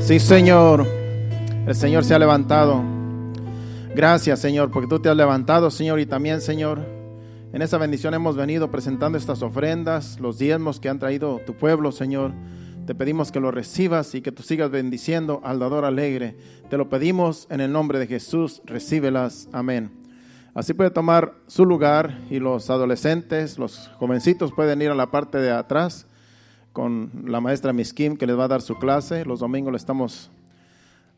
Sí, Señor, el Señor se ha levantado. Gracias, Señor, porque tú te has levantado, Señor, y también, Señor, en esa bendición hemos venido presentando estas ofrendas, los diezmos que han traído tu pueblo, Señor. Te pedimos que lo recibas y que tú sigas bendiciendo al dador alegre. Te lo pedimos en el nombre de Jesús, recíbelas, amén. Así puede tomar su lugar y los adolescentes, los jovencitos pueden ir a la parte de atrás con la maestra Miss Kim, que les va a dar su clase. Los domingos le estamos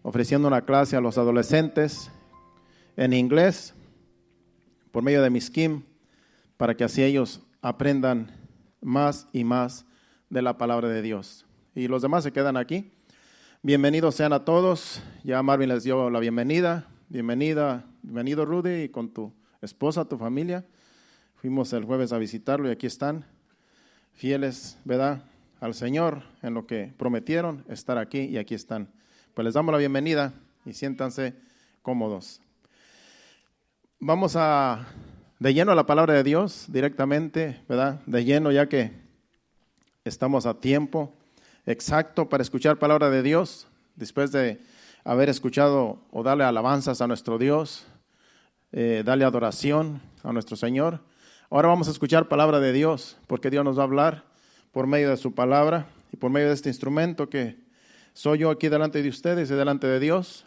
ofreciendo una clase a los adolescentes en inglés por medio de Miss Kim, para que así ellos aprendan más y más de la palabra de Dios. Y los demás se quedan aquí. Bienvenidos sean a todos. Ya Marvin les dio la bienvenida. Bienvenido Rudy, y con tu esposa, tu familia. Fuimos el jueves a visitarlo y aquí están, fieles, ¿verdad?, al Señor en lo que prometieron, estar aquí, y aquí están. Pues les damos la bienvenida y siéntanse cómodos. Vamos de lleno a la palabra de Dios directamente, ¿verdad? De lleno, ya que estamos a tiempo exacto para escuchar palabra de Dios, después de haber escuchado o darle alabanzas a nuestro Dios, darle adoración a nuestro Señor. Ahora vamos a escuchar palabra de Dios, porque Dios nos va a hablar por medio de su palabra y por medio de este instrumento que soy yo aquí delante de ustedes y delante de Dios.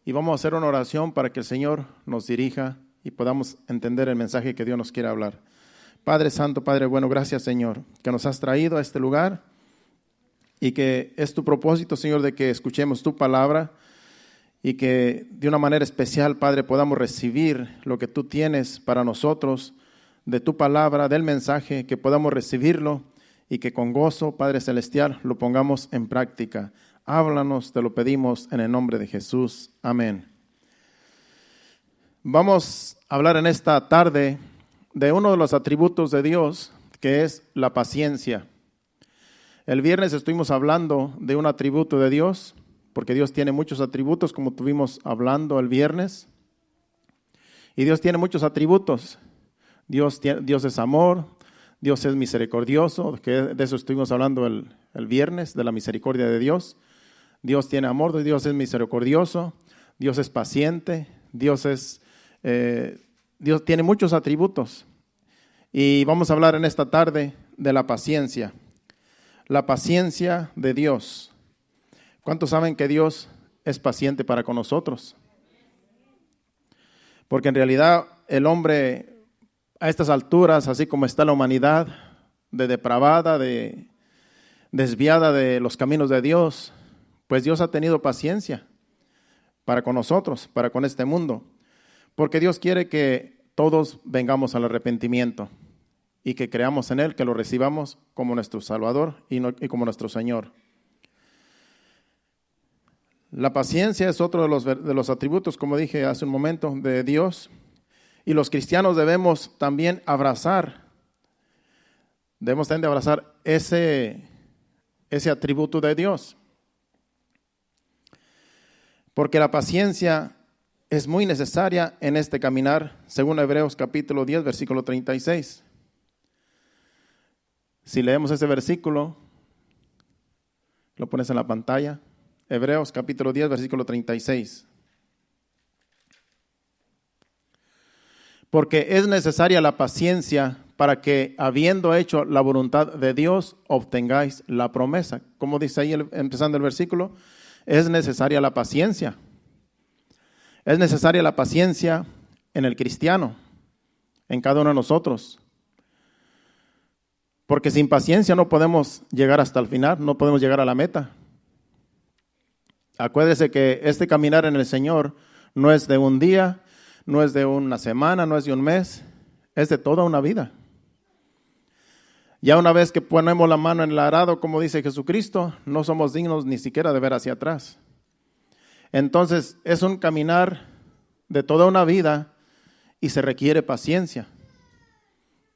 Y vamos a hacer una oración para que el Señor nos dirija y podamos entender el mensaje que Dios nos quiere hablar. Padre Santo, Padre bueno, gracias, Señor, que nos has traído a este lugar y que es tu propósito, Señor, de que escuchemos tu palabra y que de una manera especial, Padre, podamos recibir lo que tú tienes para nosotros de tu palabra, del mensaje, que podamos recibirlo y que con gozo, Padre Celestial, lo pongamos en práctica. Háblanos, te lo pedimos en el nombre de Jesús. Amén. Vamos a hablar en esta tarde de uno de los atributos de Dios, que es la paciencia. El viernes estuvimos hablando de un atributo de Dios, porque Dios tiene muchos atributos, como estuvimos hablando el viernes. Y Dios tiene muchos atributos. Dios es amor, Dios es misericordioso, que de eso estuvimos hablando el viernes, de la misericordia de Dios. Dios tiene amor, Dios es misericordioso, Dios es paciente, Dios tiene muchos atributos. Y vamos a hablar en esta tarde de la paciencia de Dios. ¿Cuántos saben que Dios es paciente para con nosotros? Porque en realidad el hombre a estas alturas, así como está la humanidad, depravada, desviada de los caminos de Dios, pues Dios ha tenido paciencia para con nosotros, para con este mundo, porque Dios quiere que todos vengamos al arrepentimiento y que creamos en Él, que lo recibamos como nuestro Salvador y como nuestro Señor. La paciencia es otro de los atributos, como dije hace un momento, de Dios. Y los cristianos debemos también abrazar ese atributo de Dios. Porque la paciencia es muy necesaria en este caminar, según Hebreos capítulo 10, versículo 36. Si leemos ese versículo, lo pones en la pantalla. Hebreos capítulo 10, versículo 36. Porque es necesaria la paciencia para que, habiendo hecho la voluntad de Dios, obtengáis la promesa. Como dice ahí empezando el versículo, es necesaria la paciencia. Es necesaria la paciencia en el cristiano, en cada uno de nosotros. Porque sin paciencia no podemos llegar hasta el final, no podemos llegar a la meta. Acuérdese que este caminar en el Señor no es de un día, no es de una semana, no es de un mes, es de toda una vida. Ya una vez que ponemos la mano en el arado, como dice Jesucristo, no somos dignos ni siquiera de ver hacia atrás. Entonces es un caminar de toda una vida y se requiere paciencia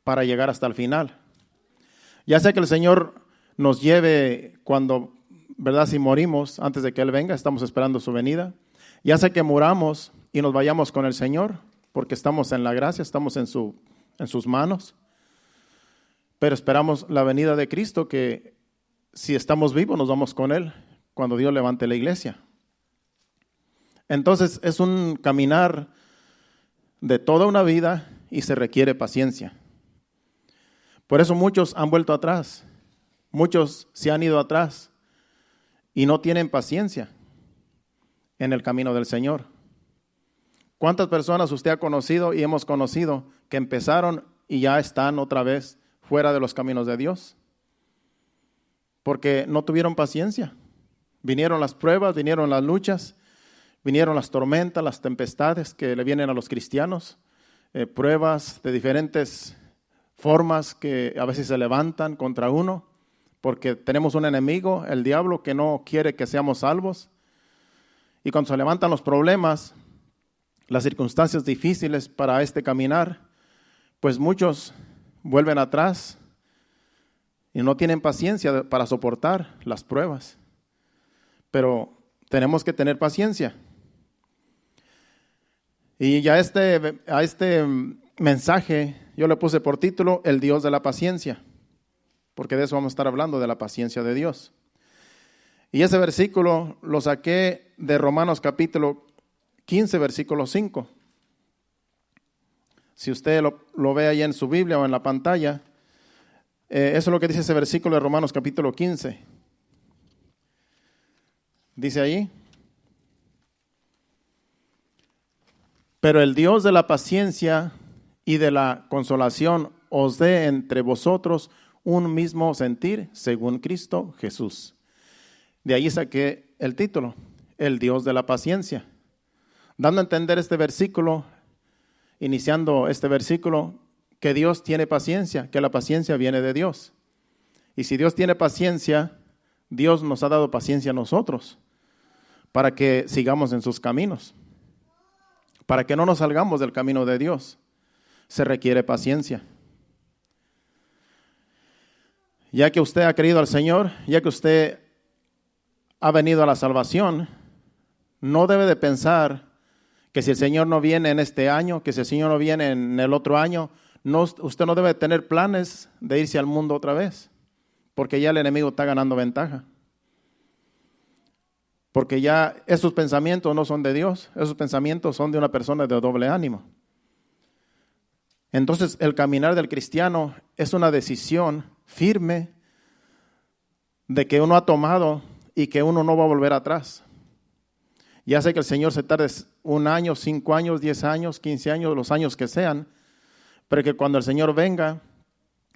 para llegar hasta el final. Ya sea que el Señor nos lleve cuando, ¿verdad?, si morimos antes de que Él venga, estamos esperando su venida. Ya sea que muramos y nos vayamos con el Señor, porque estamos en la gracia, estamos en sus manos. Pero esperamos la venida de Cristo, que si estamos vivos nos vamos con Él. cuando Dios levante la iglesia. Entonces es un caminar de toda una vida y se requiere paciencia. Por eso muchos han vuelto atrás, muchos se han ido atrás y no tienen paciencia en el camino del Señor. ¿Cuántas personas usted ha conocido y hemos conocido que empezaron y ya están otra vez fuera de los caminos de Dios? Porque no tuvieron paciencia. Vinieron las pruebas, vinieron las luchas, vinieron las tormentas, las tempestades que le vienen a los cristianos, pruebas de diferentes formas que a veces se levantan contra uno, porque tenemos un enemigo, el diablo, que no quiere que seamos salvos. Y cuando se levantan los problemas, las circunstancias difíciles para este caminar, pues muchos vuelven atrás y no tienen paciencia para soportar las pruebas. Pero tenemos que tener paciencia. Y ya a este mensaje yo le puse por título El Dios de la paciencia, porque de eso vamos a estar hablando, de la paciencia de Dios. Y ese versículo lo saqué de Romanos capítulo 15, versículo 5. Si usted lo ve ahí en su Biblia o en la pantalla, eso es lo que dice ese versículo de Romanos capítulo 15. Dice ahí: pero el Dios de la paciencia y de la consolación os dé entre vosotros un mismo sentir según Cristo Jesús. De ahí saqué el título, El Dios de la paciencia. Dando a entender este versículo, iniciando este versículo, que Dios tiene paciencia, que la paciencia viene de Dios. Y si Dios tiene paciencia, Dios nos ha dado paciencia a nosotros, para que sigamos en sus caminos, para que no nos salgamos del camino de Dios. Se requiere paciencia. Ya que usted ha creído al Señor, ya que usted ha venido a la salvación, no debe de pensar que si el Señor no viene en este año, que si el Señor no viene en el otro año, usted no debe tener planes de irse al mundo otra vez, porque ya el enemigo está ganando ventaja. Porque ya esos pensamientos no son de Dios, esos pensamientos son de una persona de doble ánimo. Entonces el caminar del cristiano es una decisión firme de que uno ha tomado y que uno no va a volver atrás. Ya sé que el Señor se tarde 1 año, 5 años, 10 años, 15 años, los años que sean, pero que cuando el Señor venga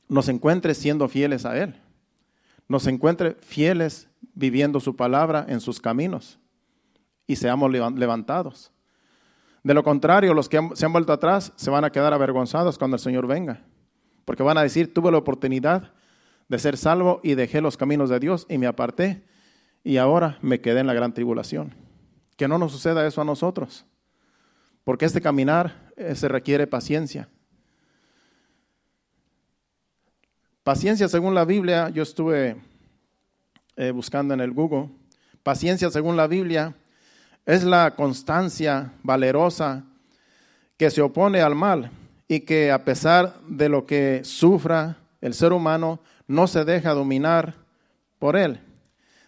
nos encuentre siendo fieles a Él, nos encuentre fieles viviendo su palabra en sus caminos y seamos levantados. De lo contrario, los que se han vuelto atrás se van a quedar avergonzados cuando el Señor venga, porque van a decir: tuve la oportunidad de ser salvo y dejé los caminos de Dios y me aparté y ahora me quedé en la gran tribulación. Que no nos suceda eso a nosotros, porque este caminar se requiere paciencia. Paciencia según la Biblia, yo estuve buscando en el Google. Paciencia según la Biblia es la constancia valerosa que se opone al mal y que a pesar de lo que sufra el ser humano no se deja dominar por él.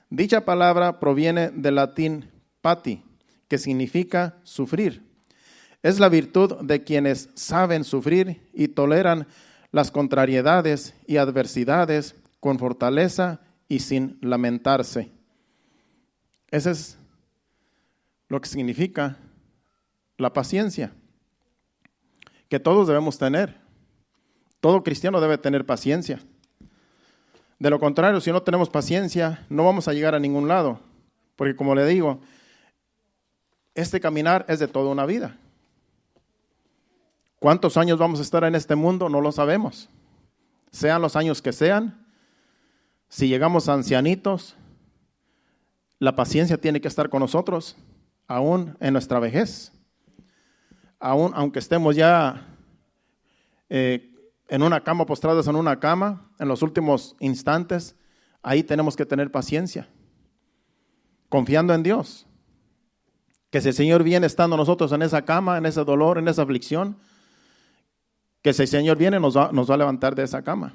Dicha palabra proviene del latín pati, que significa sufrir. Es la virtud de quienes saben sufrir y toleran las contrariedades y adversidades con fortaleza y sin lamentarse. Ese es lo que significa la paciencia, que todos debemos tener. Todo cristiano debe tener paciencia. De lo contrario, si no tenemos paciencia, no vamos a llegar a ningún lado, porque como le digo, este caminar es de toda una vida. ¿Cuántos años vamos a estar en este mundo? No lo sabemos. Sean los años que sean, si llegamos a ancianitos, la paciencia tiene que estar con nosotros, aún en nuestra vejez. Aún aunque estemos ya en una cama, postrados en una cama, en los últimos instantes, ahí tenemos que tener paciencia, confiando en Dios. Que si el Señor viene estando nosotros en esa cama, en ese dolor, en esa aflicción, que si el Señor viene nos va a levantar de esa cama.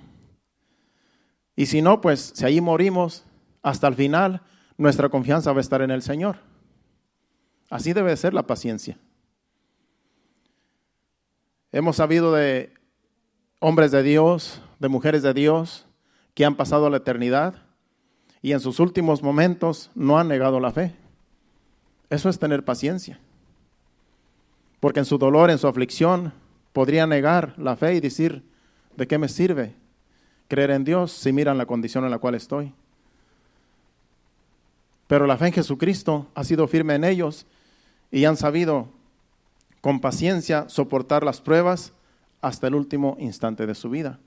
Y si no, pues si ahí morimos hasta el final, nuestra confianza va a estar en el Señor. Así debe ser la paciencia. Hemos sabido de hombres de Dios, de mujeres de Dios, que han pasado la eternidad y en sus últimos momentos no han negado la fe. Eso es tener paciencia. Porque en su dolor, en su aflicción, podría negar la fe y decir, ¿de qué me sirve creer en Dios si miran la condición en la cual estoy? Pero la fe en Jesucristo ha sido firme en ellos y han sabido con paciencia soportar las pruebas hasta el último instante de su vida.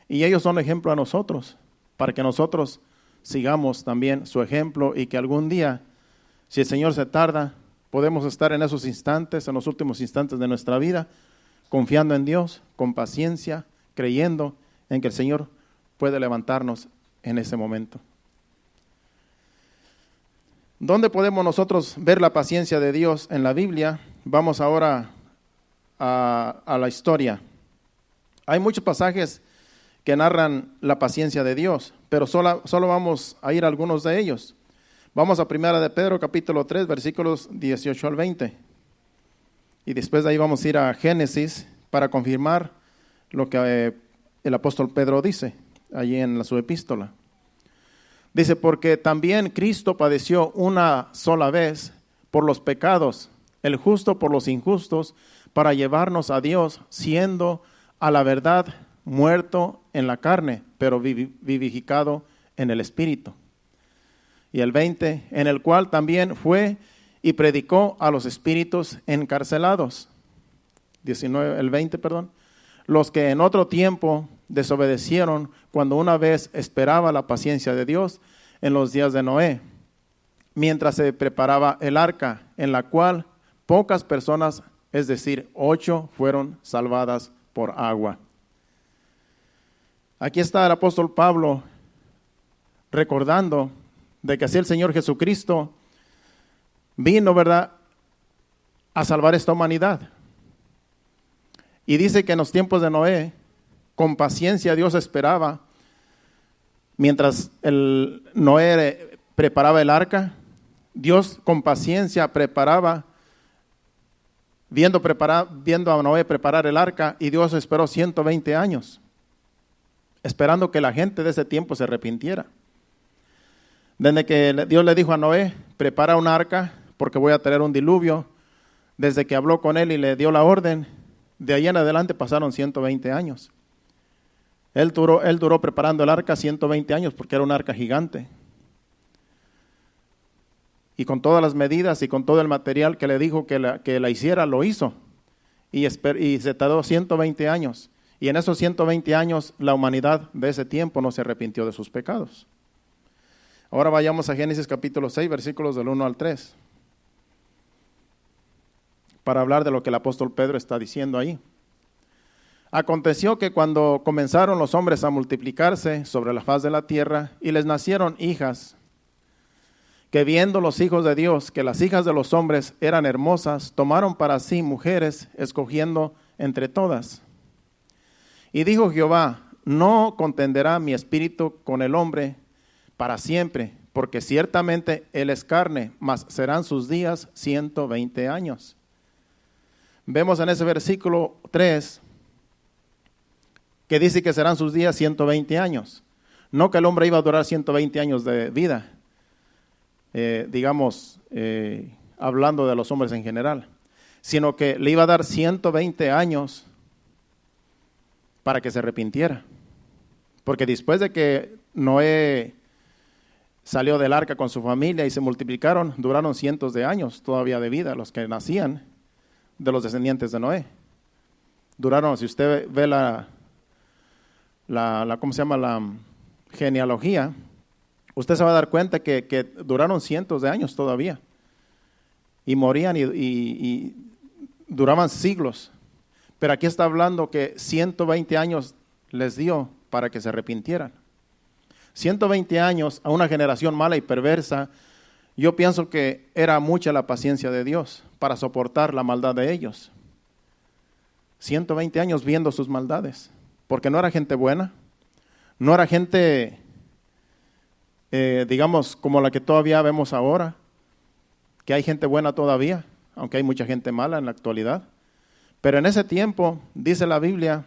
Y ellos son ejemplo a nosotros, para que nosotros sigamos también su ejemplo y que algún día, si el Señor se tarda, podemos estar en esos instantes, en los últimos instantes de nuestra vida, confiando en Dios, con paciencia, creyendo en que el Señor puede levantarnos en ese momento. ¿Dónde podemos nosotros ver la paciencia de Dios en la Biblia? Vamos ahora a la historia. Hay muchos pasajes que narran la paciencia de Dios, pero solo vamos a ir a algunos de ellos. Vamos a 1 de Pedro, capítulo 3, versículos 18 al 20. Y después de ahí vamos a ir a Génesis para confirmar lo que el apóstol Pedro dice allí en su epístola. Dice, porque también Cristo padeció una sola vez por los pecados, el justo por los injustos, para llevarnos a Dios, siendo a la verdad muerto en la carne, pero vivificado en el Espíritu. Y el 20, en el cual también fue y predicó a los espíritus encarcelados. 19, el 20, perdón. Los que en otro tiempo desobedecieron cuando una vez esperaba la paciencia de Dios en los días de Noé, mientras se preparaba el arca, en la cual pocas personas, es decir, 8, fueron salvadas por agua. Aquí está el apóstol Pablo recordando de que así el Señor Jesucristo vino, ¿verdad?, a salvar esta humanidad. Y dice que en los tiempos de Noé, con paciencia Dios esperaba, mientras Noé preparaba el arca, Dios con paciencia preparaba, viendo a Noé preparar el arca, y Dios esperó 120 años, esperando que la gente de ese tiempo se arrepintiera. Desde que Dios le dijo a Noé, prepara un arca porque voy a traer un diluvio, desde que habló con él y le dio la orden, de ahí en adelante pasaron 120 años. Él duró preparando el arca 120 años porque era un arca gigante. Y con todas las medidas y con todo el material que le dijo que la hiciera, lo hizo. Y se tardó 120 años. Y en esos 120 años la humanidad de ese tiempo no se arrepintió de sus pecados. Ahora vayamos a Génesis capítulo 6, versículos del 1 al 3, para hablar de lo que el apóstol Pedro está diciendo ahí. Aconteció que cuando comenzaron los hombres a multiplicarse sobre la faz de la tierra y les nacieron hijas, que viendo los hijos de Dios que las hijas de los hombres eran hermosas, tomaron para sí mujeres, escogiendo entre todas. Y dijo Jehová, no contenderá mi espíritu con el hombre para siempre, porque ciertamente él es carne, mas serán sus días 120 años. Vemos en ese versículo 3 que dice que serán sus días 120 años. No que el hombre iba a durar 120 años de vida, hablando de los hombres en general, sino que le iba a dar 120 años para que se arrepintiera. Porque después de que Noé salió del arca con su familia y se multiplicaron, duraron cientos de años todavía de vida los que nacían de los descendientes de Noé. Duraron, si usted ve la genealogía, usted se va a dar cuenta que duraron cientos de años todavía. Y morían y duraban siglos. Pero aquí está hablando que 120 años les dio para que se arrepintieran. 120 años a una generación mala y perversa, yo pienso que era mucha la paciencia de Dios para soportar la maldad de ellos. 120 años viendo sus maldades, porque no era gente buena, no era gente digamos, como la que todavía vemos ahora, que hay gente buena todavía, aunque hay mucha gente mala en la actualidad. Pero en ese tiempo, dice la Biblia,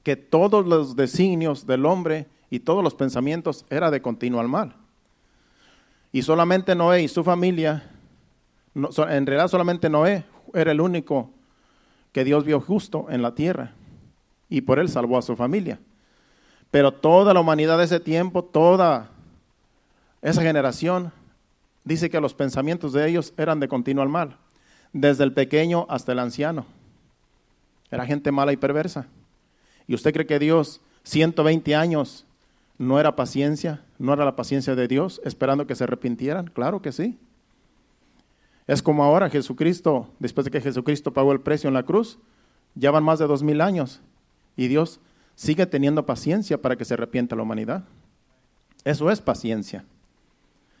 que todos los designios del hombre y todos los pensamientos era de continuo al mal. Y solamente Noé y su familia, en realidad solamente Noé era el único que Dios vio justo en la tierra, y por él salvó a su familia. Pero toda la humanidad de ese tiempo, toda esa generación, dice que los pensamientos de ellos eran de continuo al mal, desde el pequeño hasta el anciano. Era gente mala y perversa. ¿Y usted cree que Dios, 120 años, no era paciencia? ¿No era la paciencia de Dios esperando que se arrepintieran? Claro que sí. Es como ahora Jesucristo, después de que Jesucristo pagó el precio en la cruz, ya van más de 2000 años y Dios sigue teniendo paciencia para que se arrepienta la humanidad. Eso es paciencia.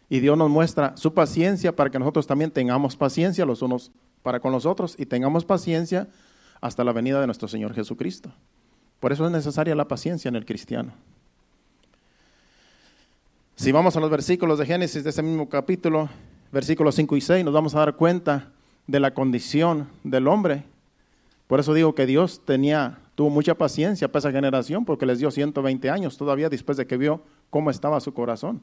Y Dios nos muestra su paciencia para que nosotros también tengamos paciencia los unos para con los otros y tengamos paciencia hasta la venida de nuestro Señor Jesucristo. Por eso es necesaria la paciencia en el cristiano. Si vamos a los versículos de Génesis de ese mismo capítulo, versículos 5 y 6, nos vamos a dar cuenta de la condición del hombre. Por eso digo que Dios tuvo mucha paciencia para esa generación, porque les dio 120 años todavía después de que vio cómo estaba su corazón.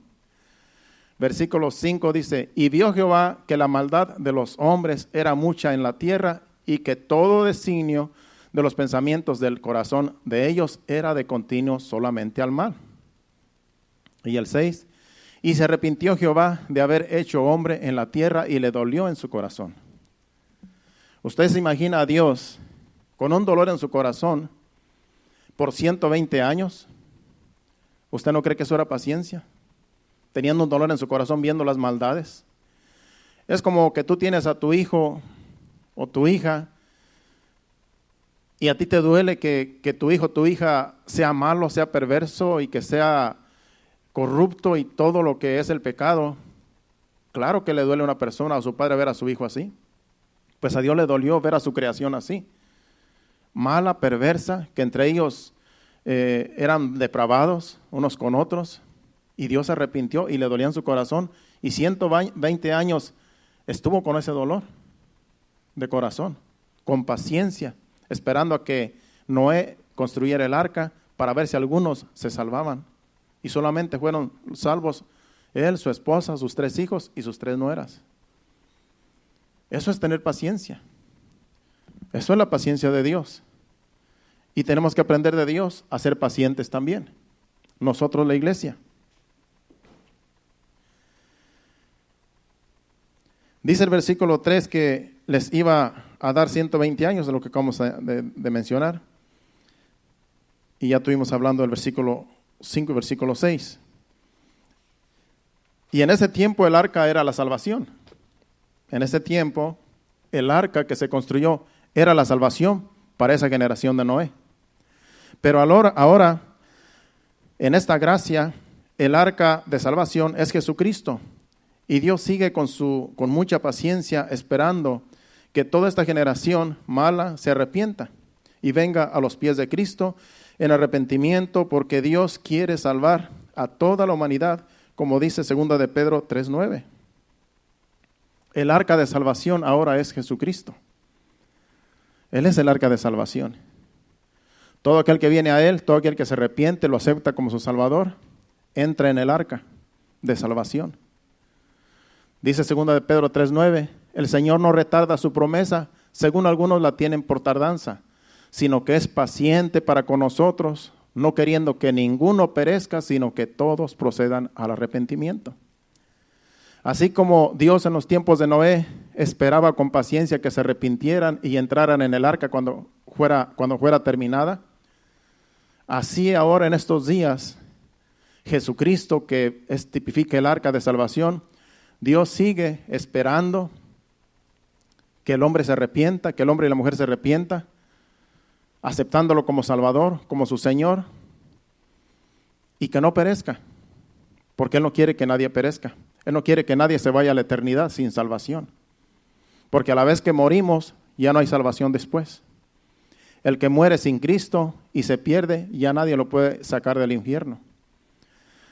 Versículo 5 dice, y vio Jehová que la maldad de los hombres era mucha en la tierra, y que todo designio de los pensamientos del corazón de ellos era de continuo solamente al mal. Y el 6, y se arrepintió Jehová de haber hecho hombre en la tierra y le dolió en su corazón. Usted se imagina a Dios con un dolor en su corazón por 120 años. ¿Usted no cree que eso era paciencia? Teniendo un dolor en su corazón viendo las maldades. Es como que tú tienes a tu hijo o tu hija y a ti te duele que tu hijo o tu hija sea malo, sea perverso y que sea corrupto y todo lo que es el pecado. Claro que le duele a una persona, a su padre, ver a su hijo así. Pues a Dios le dolió ver a su creación así. Mala, perversa, que entre ellos eran depravados unos con otros. Y Dios se arrepintió y le dolía en su corazón. Y 120 años estuvo con ese dolor de corazón, con paciencia, esperando a que Noé construyera el arca para ver si algunos se salvaban. Y solamente fueron salvos él, su esposa, sus 3 hijos y sus 3 nueras. Eso es tener paciencia. Eso es la paciencia de Dios. Y tenemos que aprender de Dios a ser pacientes también. Nosotros, la iglesia. Dice el versículo 3 que les iba a dar 120 años de lo que acabamos de mencionar. Y ya estuvimos hablando del versículo 5 y versículo 6. Y en ese tiempo el arca era la salvación. En ese tiempo el arca que se construyó era la salvación para esa generación de Noé. Pero ahora en esta gracia, el arca de salvación es Jesucristo. Y Dios sigue con mucha paciencia esperando que toda esta generación mala se arrepienta y venga a los pies de Cristo en arrepentimiento, porque Dios quiere salvar a toda la humanidad, como dice 2 de Pedro 3:9. El arca de salvación ahora es Jesucristo. Él es el arca de salvación. Todo aquel que viene a Él, todo aquel que se arrepiente, lo acepta como su Salvador, entra en el arca de salvación. Dice 2 de Pedro 3:9, el Señor no retarda su promesa, según algunos la tienen por tardanza, sino que es paciente para con nosotros, no queriendo que ninguno perezca, sino que todos procedan al arrepentimiento. Así como Dios en los tiempos de Noé esperaba con paciencia que se arrepintieran y entraran en el arca cuando fuera terminada, así ahora en estos días, Jesucristo, que tipifica el arca de salvación, Dios sigue esperando que el hombre se arrepienta, que el hombre y la mujer se arrepienta, aceptándolo como Salvador, como su Señor, y que no perezca, porque Él no quiere que nadie perezca. Él no quiere que nadie se vaya a la eternidad sin salvación, porque a la vez que morimos, ya no hay salvación después. El que muere sin Cristo y se pierde, ya nadie lo puede sacar del infierno.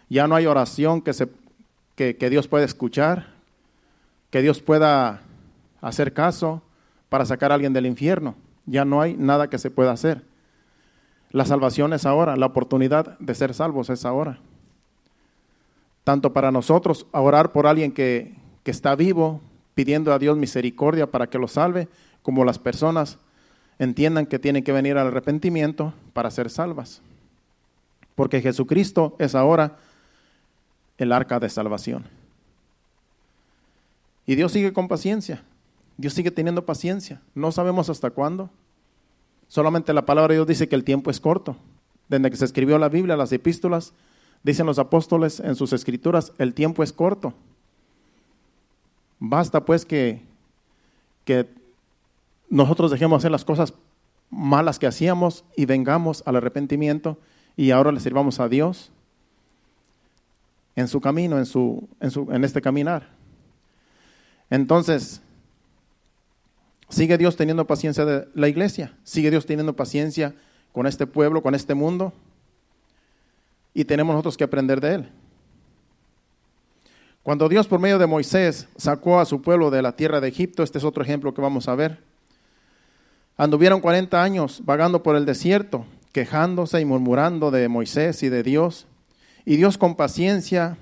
Ya no hay oración que Dios pueda escuchar, que Dios pueda hacer caso para sacar a alguien del infierno. Ya no hay nada que se pueda hacer. La salvación es ahora, la oportunidad de ser salvos es ahora. Tanto para nosotros orar por alguien que está vivo, pidiendo a Dios misericordia para que lo salve, como las personas entiendan que tienen que venir al arrepentimiento para ser salvas. Porque Jesucristo es ahora el arca de salvación. Y Dios sigue con paciencia. Dios sigue teniendo paciencia. No sabemos hasta cuándo. Solamente la palabra de Dios dice que el tiempo es corto. Desde que se escribió la Biblia, las epístolas, dicen los apóstoles en sus escrituras, el tiempo es corto. Basta pues que nosotros dejemos hacer las cosas malas que hacíamos y vengamos al arrepentimiento y ahora le sirvamos a Dios en su camino, en este caminar. Entonces, sigue Dios teniendo paciencia de la iglesia, sigue Dios teniendo paciencia con este pueblo, con este mundo, y tenemos nosotros que aprender de Él. Cuando Dios por medio de Moisés sacó a su pueblo de la tierra de Egipto, este es otro ejemplo que vamos a ver. Anduvieron 40 años vagando por el desierto, quejándose y murmurando de Moisés y de Dios. Y Dios con paciencia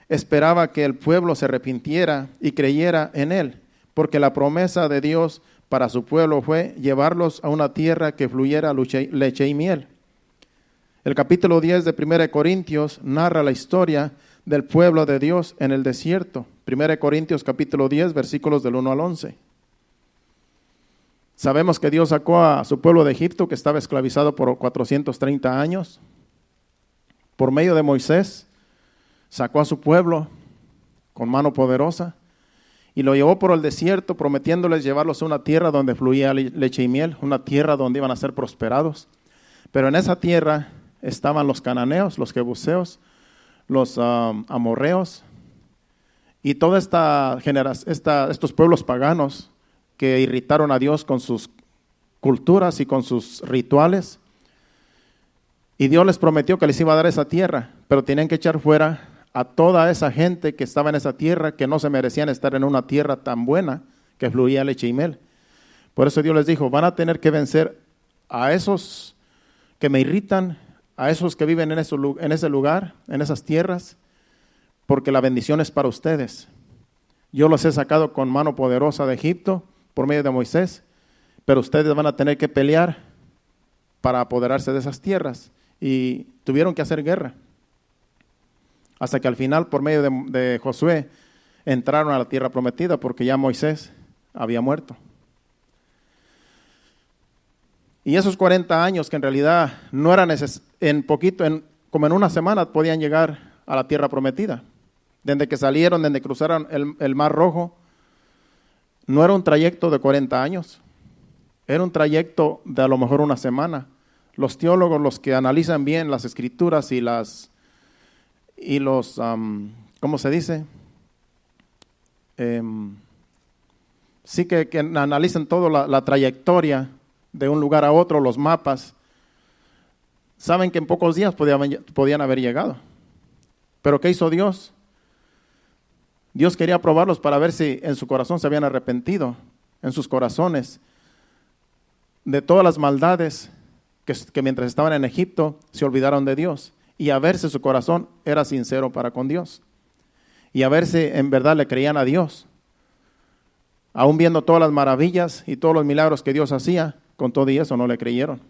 esperaba que el pueblo se arrepintiera y creyera en Él, porque la promesa de Dios para su pueblo fue llevarlos a una tierra que fluyera leche y miel. El capítulo 10 de 1 Corintios narra la historia del pueblo de Dios en el desierto. 1 Corintios capítulo 10, versículos del 1 al 11. Sabemos que Dios sacó a su pueblo de Egipto, que estaba esclavizado por 430 años. Por medio de Moisés, sacó a su pueblo con mano poderosa y lo llevó por el desierto, prometiéndoles llevarlos a una tierra donde fluía leche y miel, una tierra donde iban a ser prosperados. Pero en esa tierra estaban los cananeos, los jebuseos, los amorreos y toda estos pueblos paganos que irritaron a Dios con sus culturas y con sus rituales. Y Dios les prometió que les iba a dar esa tierra, pero tenían que echar fuera a toda esa gente que estaba en esa tierra, que no se merecían estar en una tierra tan buena que fluía leche y miel. Por eso Dios les dijo, van a tener que vencer a esos que me irritan, a esos que viven en ese lugar, en esas tierras, porque la bendición es para ustedes. Yo los he sacado con mano poderosa de Egipto por medio de Moisés, pero ustedes van a tener que pelear para apoderarse de esas tierras. Y tuvieron que hacer guerra. Hasta que al final, por medio de Josué, entraron a la tierra prometida, porque ya Moisés había muerto. Y esos 40 años que en realidad no eran como en una semana podían llegar a la tierra prometida. Desde que salieron, desde que cruzaron el Mar Rojo, no era un trayecto de 40 años, era un trayecto de a lo mejor una semana. Los teólogos, los que analizan bien las escrituras ¿cómo se dice? Sí que analizan toda la trayectoria de un lugar a otro, los mapas, saben que en pocos días podían haber llegado. Pero ¿qué hizo Dios? Dios quería probarlos para ver si en su corazón se habían arrepentido, en sus corazones, de todas las maldades que mientras estaban en Egipto se olvidaron de Dios, y a ver si su corazón era sincero para con Dios, y a ver si en verdad le creían a Dios, aún viendo todas las maravillas y todos los milagros que Dios hacía, con todo y eso no le creyeron.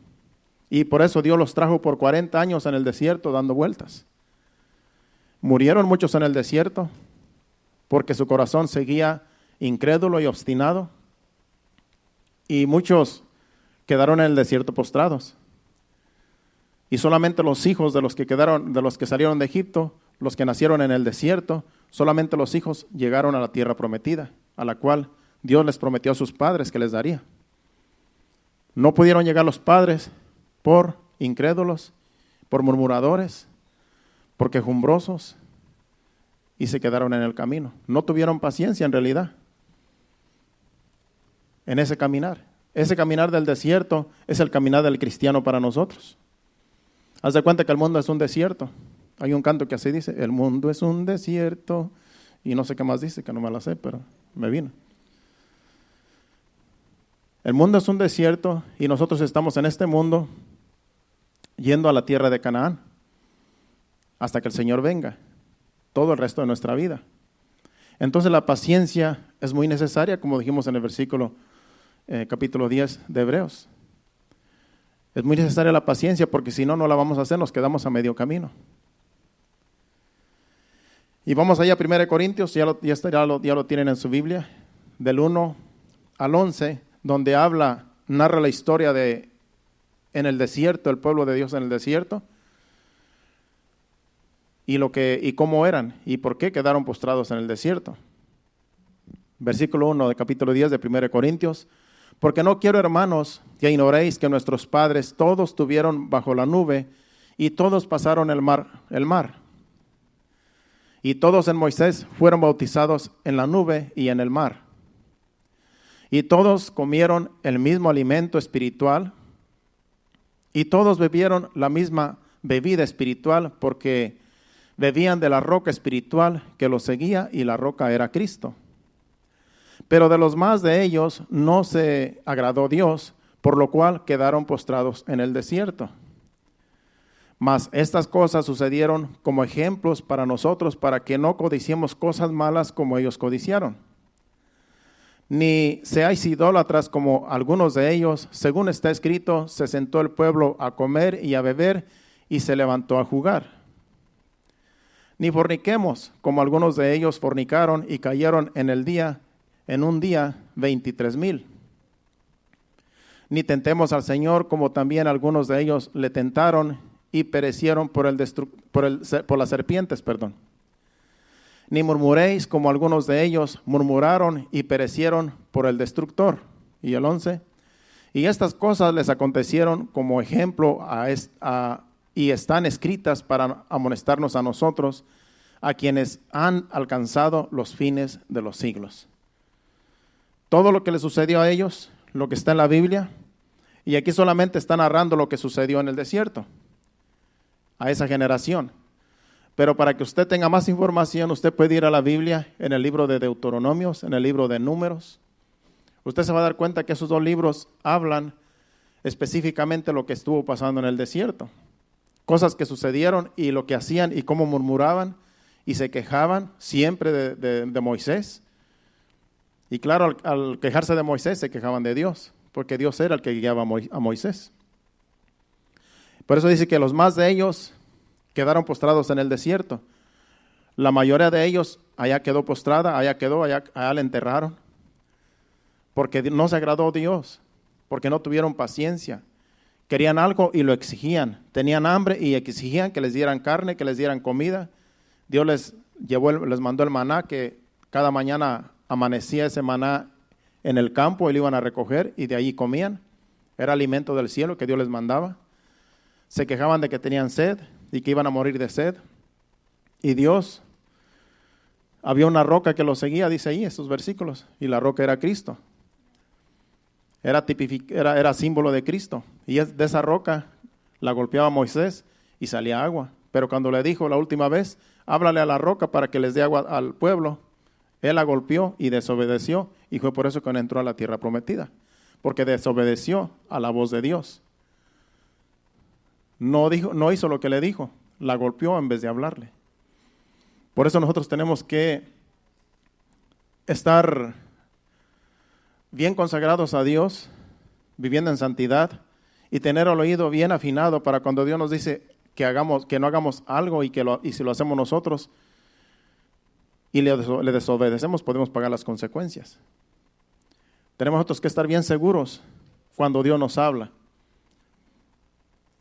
Y por eso Dios los trajo por 40 años en el desierto dando vueltas. Murieron muchos en el desierto porque su corazón seguía incrédulo y obstinado, y muchos quedaron en el desierto postrados. Y solamente los hijos de los que salieron de Egipto, los que nacieron en el desierto, solamente los hijos llegaron a la tierra prometida, a la cual Dios les prometió a sus padres que les daría. No pudieron llegar los padres por incrédulos, por murmuradores, por quejumbrosos, y se quedaron en el camino. No tuvieron paciencia en realidad en ese caminar. Ese caminar del desierto es el caminar del cristiano para nosotros. Haz de cuenta que el mundo es un desierto, Hay un canto que así dice, el mundo es un desierto, y no sé qué más dice, que no me la sé, pero me vino. El mundo es un desierto y nosotros estamos en este mundo yendo a la tierra de Canaán hasta que el Señor venga, todo el resto de nuestra vida. Entonces la paciencia es muy necesaria, como dijimos en el versículo capítulo 10 de Hebreos. Es muy necesaria la paciencia porque si no, no la vamos a hacer, nos quedamos a medio camino. Y vamos allá a 1 Corintios, ya lo tienen en su Biblia, del 1 al 11, donde narra la historia en el desierto, el pueblo de Dios en el desierto, y cómo eran, y por qué quedaron postrados en el desierto. Versículo 1 de capítulo 10 de 1 Corintios, porque no quiero, hermanos, que ignoréis que nuestros padres todos estuvieron bajo la nube, y todos pasaron el mar. Y todos en Moisés fueron bautizados en la nube y en el mar. Y todos comieron el mismo alimento espiritual, y todos bebieron la misma bebida espiritual, porque bebían de la roca espiritual que los seguía, y la roca era Cristo. Pero de los más de ellos no se agradó Dios, por lo cual quedaron postrados en el desierto. Mas estas cosas sucedieron como ejemplos para nosotros, para que no codiciemos cosas malas como ellos codiciaron. Ni seáis idólatras como algunos de ellos, según está escrito, se sentó el pueblo a comer y a beber, y se levantó a jugar. Ni forniquemos como algunos de ellos fornicaron y cayeron en un día 23,000. Ni tentemos al Señor como también algunos de ellos le tentaron y perecieron por las serpientes. Ni murmuréis como algunos de ellos murmuraron y perecieron por el destructor. Y el 11. Y estas cosas les acontecieron como ejemplo y están escritas para amonestarnos a nosotros, a quienes han alcanzado los fines de los siglos. Todo lo que le sucedió a ellos, lo que está en la Biblia, y aquí solamente está narrando lo que sucedió en el desierto, a esa generación. Pero para que usted tenga más información, usted puede ir a la Biblia en el libro de Deuteronomios, en el libro de Números. Usted se va a dar cuenta que esos dos libros hablan específicamente lo que estuvo pasando en el desierto. Cosas que sucedieron y lo que hacían y cómo murmuraban y se quejaban siempre de Moisés. Y claro, al quejarse de Moisés se quejaban de Dios, porque Dios era el que guiaba a Moisés. Por eso dice que los más de ellos quedaron postrados en el desierto. La mayoría de ellos allá quedó postrada, allá le enterraron, porque no se agradó Dios, porque no tuvieron paciencia. Querían algo y lo exigían. Tenían hambre y exigían que les dieran carne, que les dieran comida. Dios les mandó el maná, que cada mañana amanecía ese maná en el campo y lo iban a recoger y de ahí comían. Era alimento del cielo que Dios les mandaba. Se quejaban de que tenían sed y que iban a morir de sed. Y Dios, había una roca que los seguía, dice ahí estos versículos, y la roca era Cristo. Era símbolo de Cristo. Y de esa roca la golpeaba Moisés y salía agua. Pero cuando le dijo la última vez, háblale a la roca para que les dé agua al pueblo, él la golpeó y desobedeció, y fue por eso que no entró a la tierra prometida, porque desobedeció a la voz de Dios. No hizo lo que le dijo, la golpeó en vez de hablarle. Por eso nosotros tenemos que estar bien consagrados a Dios, viviendo en santidad, y tener el oído bien afinado para cuando Dios nos dice que no hagamos algo y si lo hacemos nosotros y le desobedecemos, podemos pagar las consecuencias. Tenemos nosotros que estar bien seguros cuando Dios nos habla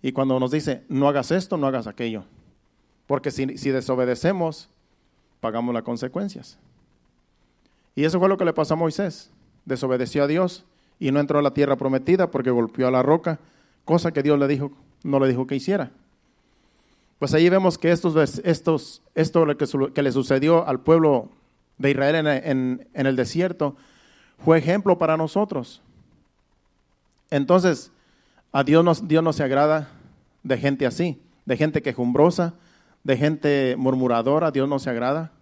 y cuando nos dice no hagas esto, no hagas aquello, porque si desobedecemos, pagamos las consecuencias. Y eso fue lo que le pasó a Moisés. Desobedeció a Dios y no entró a la tierra prometida porque golpeó a la roca, cosa que Dios no le dijo que hiciera. Pues ahí vemos que esto que le sucedió al pueblo de Israel en el desierto fue ejemplo para nosotros. Entonces, a Dios no se agrada de gente así, de gente quejumbrosa, de gente murmuradora, Dios no se agrada.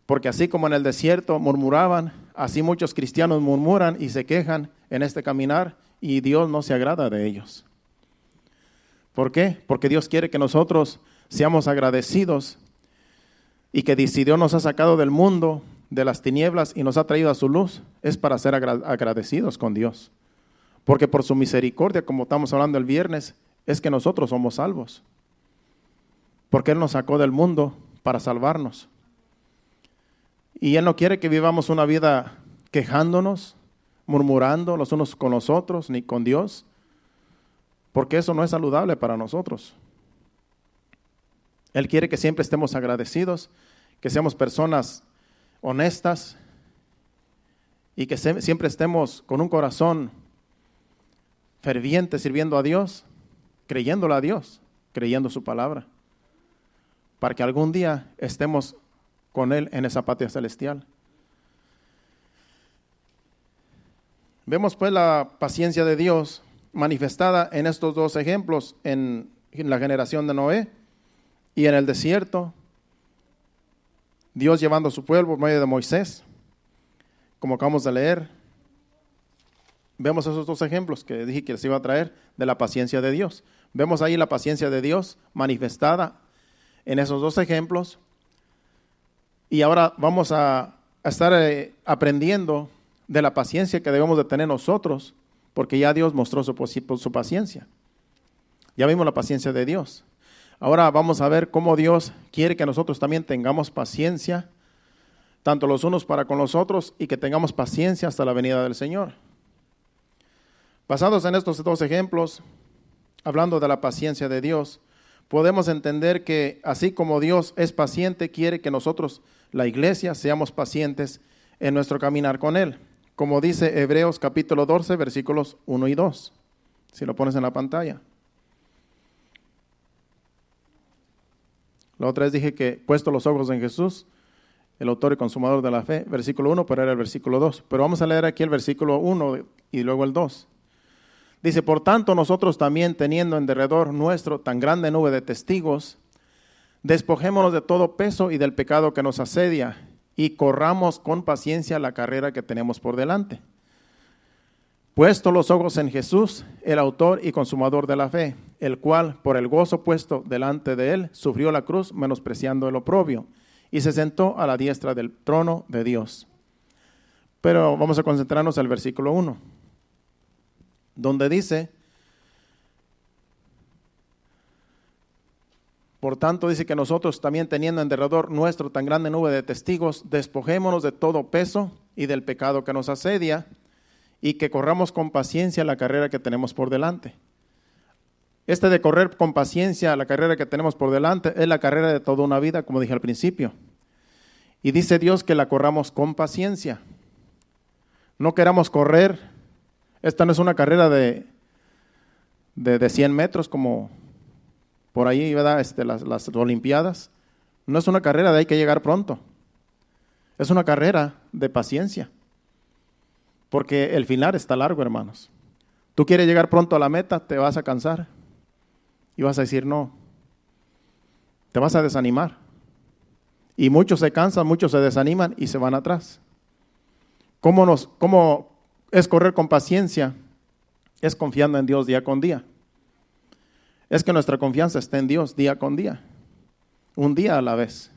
Porque así como en el desierto murmuraban, así muchos cristianos murmuran y se quejan en este caminar y Dios no se agrada de ellos. ¿Por qué? Porque Dios quiere que nosotros seamos agradecidos y que si Dios nos ha sacado del mundo, de las tinieblas y nos ha traído a su luz, es para ser agradecidos con Dios. Porque por su misericordia, como estamos hablando el viernes, es que nosotros somos salvos. Porque Él nos sacó del mundo para salvarnos. Y Él no quiere que vivamos una vida quejándonos, murmurando los unos con los otros, ni con Dios, porque eso no es saludable para nosotros. Él quiere que siempre estemos agradecidos, que seamos personas honestas y que siempre estemos con un corazón ferviente sirviendo a Dios, creyéndole a Dios, creyendo su palabra, para que algún día estemos con Él en esa patria celestial. Vemos pues la paciencia de Dios manifestada en estos dos ejemplos, en la generación de Noé y en el desierto. Dios llevando a su pueblo por medio de Moisés, como acabamos de leer. Vemos esos dos ejemplos que dije que les iba a traer de la paciencia de Dios. Vemos ahí la paciencia de Dios manifestada en esos dos ejemplos. Y ahora vamos a estar aprendiendo de la paciencia que debemos de tener nosotros, porque ya Dios mostró su paciencia. Ya vimos la paciencia de Dios. Ahora vamos a ver cómo Dios quiere que nosotros también tengamos paciencia, tanto los unos para con los otros, y que tengamos paciencia hasta la venida del Señor. Basados en estos dos ejemplos, hablando de la paciencia de Dios, podemos entender que así como Dios es paciente, quiere que nosotros, la iglesia, seamos pacientes en nuestro caminar con Él. Como dice Hebreos capítulo 12, versículos 1 y 2. Si lo pones en la pantalla. La otra vez dije que puesto los ojos en Jesús, el autor y consumador de la fe, versículo 1, pero era el versículo 2. Pero vamos a leer aquí el versículo 1 y luego el 2. Dice, por tanto nosotros también teniendo en derredor nuestro tan grande nube de testigos, despojémonos de todo peso y del pecado que nos asedia y corramos con paciencia la carrera que tenemos por delante. Puesto los ojos en Jesús, el autor y consumador de la fe, el cual por el gozo puesto delante de él sufrió la cruz menospreciando el oprobio y se sentó a la diestra del trono de Dios. Pero vamos a concentrarnos en el versículo 1, donde dice, por tanto dice que nosotros también teniendo en derredor nuestro tan grande nube de testigos, despojémonos de todo peso y del pecado que nos asedia y que corramos con paciencia la carrera que tenemos por delante. Este de correr con paciencia la carrera que tenemos por delante es la carrera de toda una vida, como dije al principio. Y dice Dios que la corramos con paciencia. No queramos correr. Esta no es una carrera de 100 metros como por ahí, ¿verdad? Las Olimpiadas. No es una carrera de hay que llegar pronto. Es una carrera de paciencia. Porque el final está largo, hermanos. Tú quieres llegar pronto a la meta, te vas a cansar. Y vas a decir no. Te vas a desanimar. Y muchos se cansan, muchos se desaniman y se van atrás. ¿Cómo es correr con paciencia? Es confiando en Dios día con día. Es que nuestra confianza está en Dios día con día. Un día a la vez.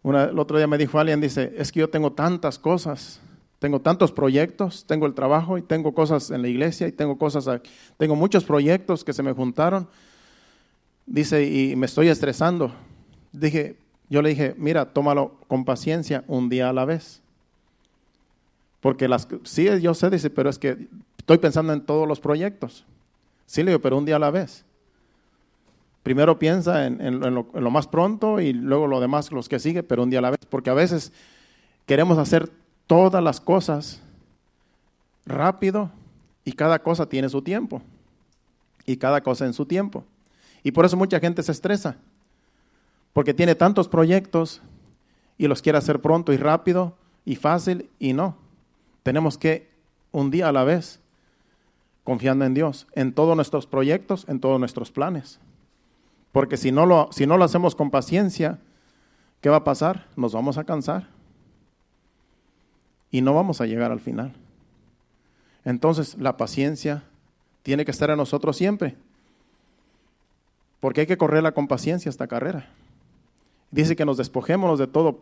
El otro día me dijo alguien, dice, es que yo tengo tantas cosas, tengo tantos proyectos, tengo el trabajo y tengo cosas en la iglesia y tengo muchos proyectos que se me juntaron. Dice, y me estoy estresando. Yo le dije, mira, tómalo con paciencia un día a la vez. Porque sí, yo sé, dice, pero es que estoy pensando en todos los proyectos. Sí, le digo, pero un día a la vez. Primero piensa en lo más pronto y luego lo demás, los que sigue, pero un día a la vez. Porque a veces queremos hacer todas las cosas rápido y cada cosa tiene su tiempo. Y cada cosa en su tiempo. Y por eso mucha gente se estresa. Porque tiene tantos proyectos y los quiere hacer pronto y rápido y fácil y no. Tenemos que un día a la vez confiando en Dios, en todos nuestros proyectos, en todos nuestros planes. Porque si no lo hacemos con paciencia, ¿qué va a pasar? Nos vamos a cansar y no vamos a llegar al final. Entonces, la paciencia tiene que estar en nosotros siempre, porque hay que correrla con paciencia esta carrera. Dice que nos despojémonos de todo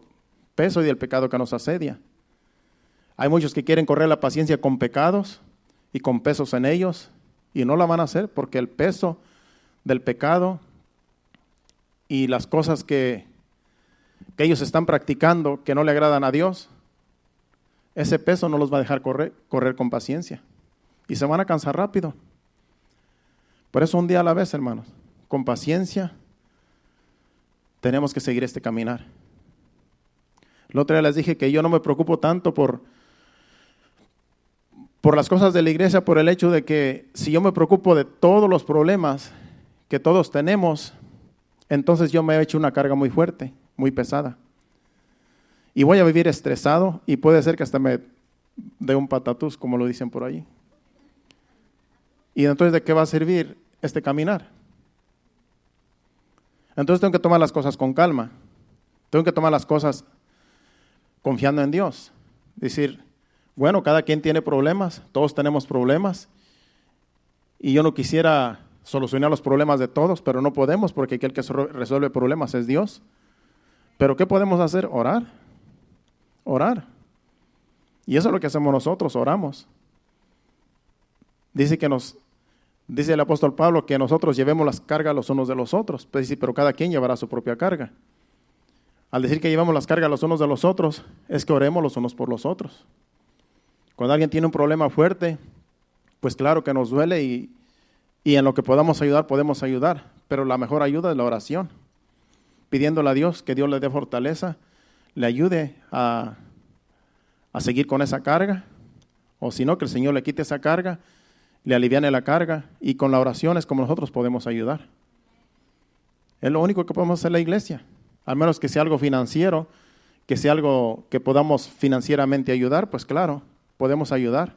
peso y del pecado que nos asedia. Hay muchos que quieren correr la paciencia con pecados y con pesos en ellos, y no la van a hacer porque el peso del pecado y las cosas que ellos están practicando que no le agradan a Dios, ese peso no los va a dejar correr con paciencia. Y se van a cansar rápido. Por eso un día a la vez, hermanos, con paciencia tenemos que seguir este caminar. El otro día les dije que yo no me preocupo tanto por las cosas de la iglesia, por el hecho de que si yo me preocupo de todos los problemas que todos tenemos, entonces yo me he hecho una carga muy fuerte, muy pesada. Y voy a vivir estresado y puede ser que hasta me dé un patatús, como lo dicen por ahí. ¿Y entonces de qué va a servir este caminar? Entonces tengo que tomar las cosas con calma. Tengo que tomar las cosas confiando en Dios. Decir, bueno, cada quien tiene problemas, todos tenemos problemas. Y yo no quisiera solucionar los problemas de todos, pero no podemos porque aquel que resuelve problemas es Dios. ¿Pero qué podemos hacer? Orar. Y eso es lo que hacemos nosotros, oramos. Dice el apóstol Pablo que nosotros llevemos las cargas los unos de los otros, pero cada quien llevará su propia carga. Al decir que llevamos las cargas los unos de los otros, es que oremos los unos por los otros. Cuando alguien tiene un problema fuerte, pues claro que nos duele y en lo que podamos ayudar, podemos ayudar, pero la mejor ayuda es la oración, pidiéndole a Dios que Dios le dé fortaleza, le ayude a seguir con esa carga, o si no, que el Señor le quite esa carga, le aliviane la carga, y con la oración es como nosotros podemos ayudar. Es lo único que podemos hacer en la iglesia, al menos que sea algo financiero, que sea algo que podamos financieramente ayudar, pues claro, podemos ayudar.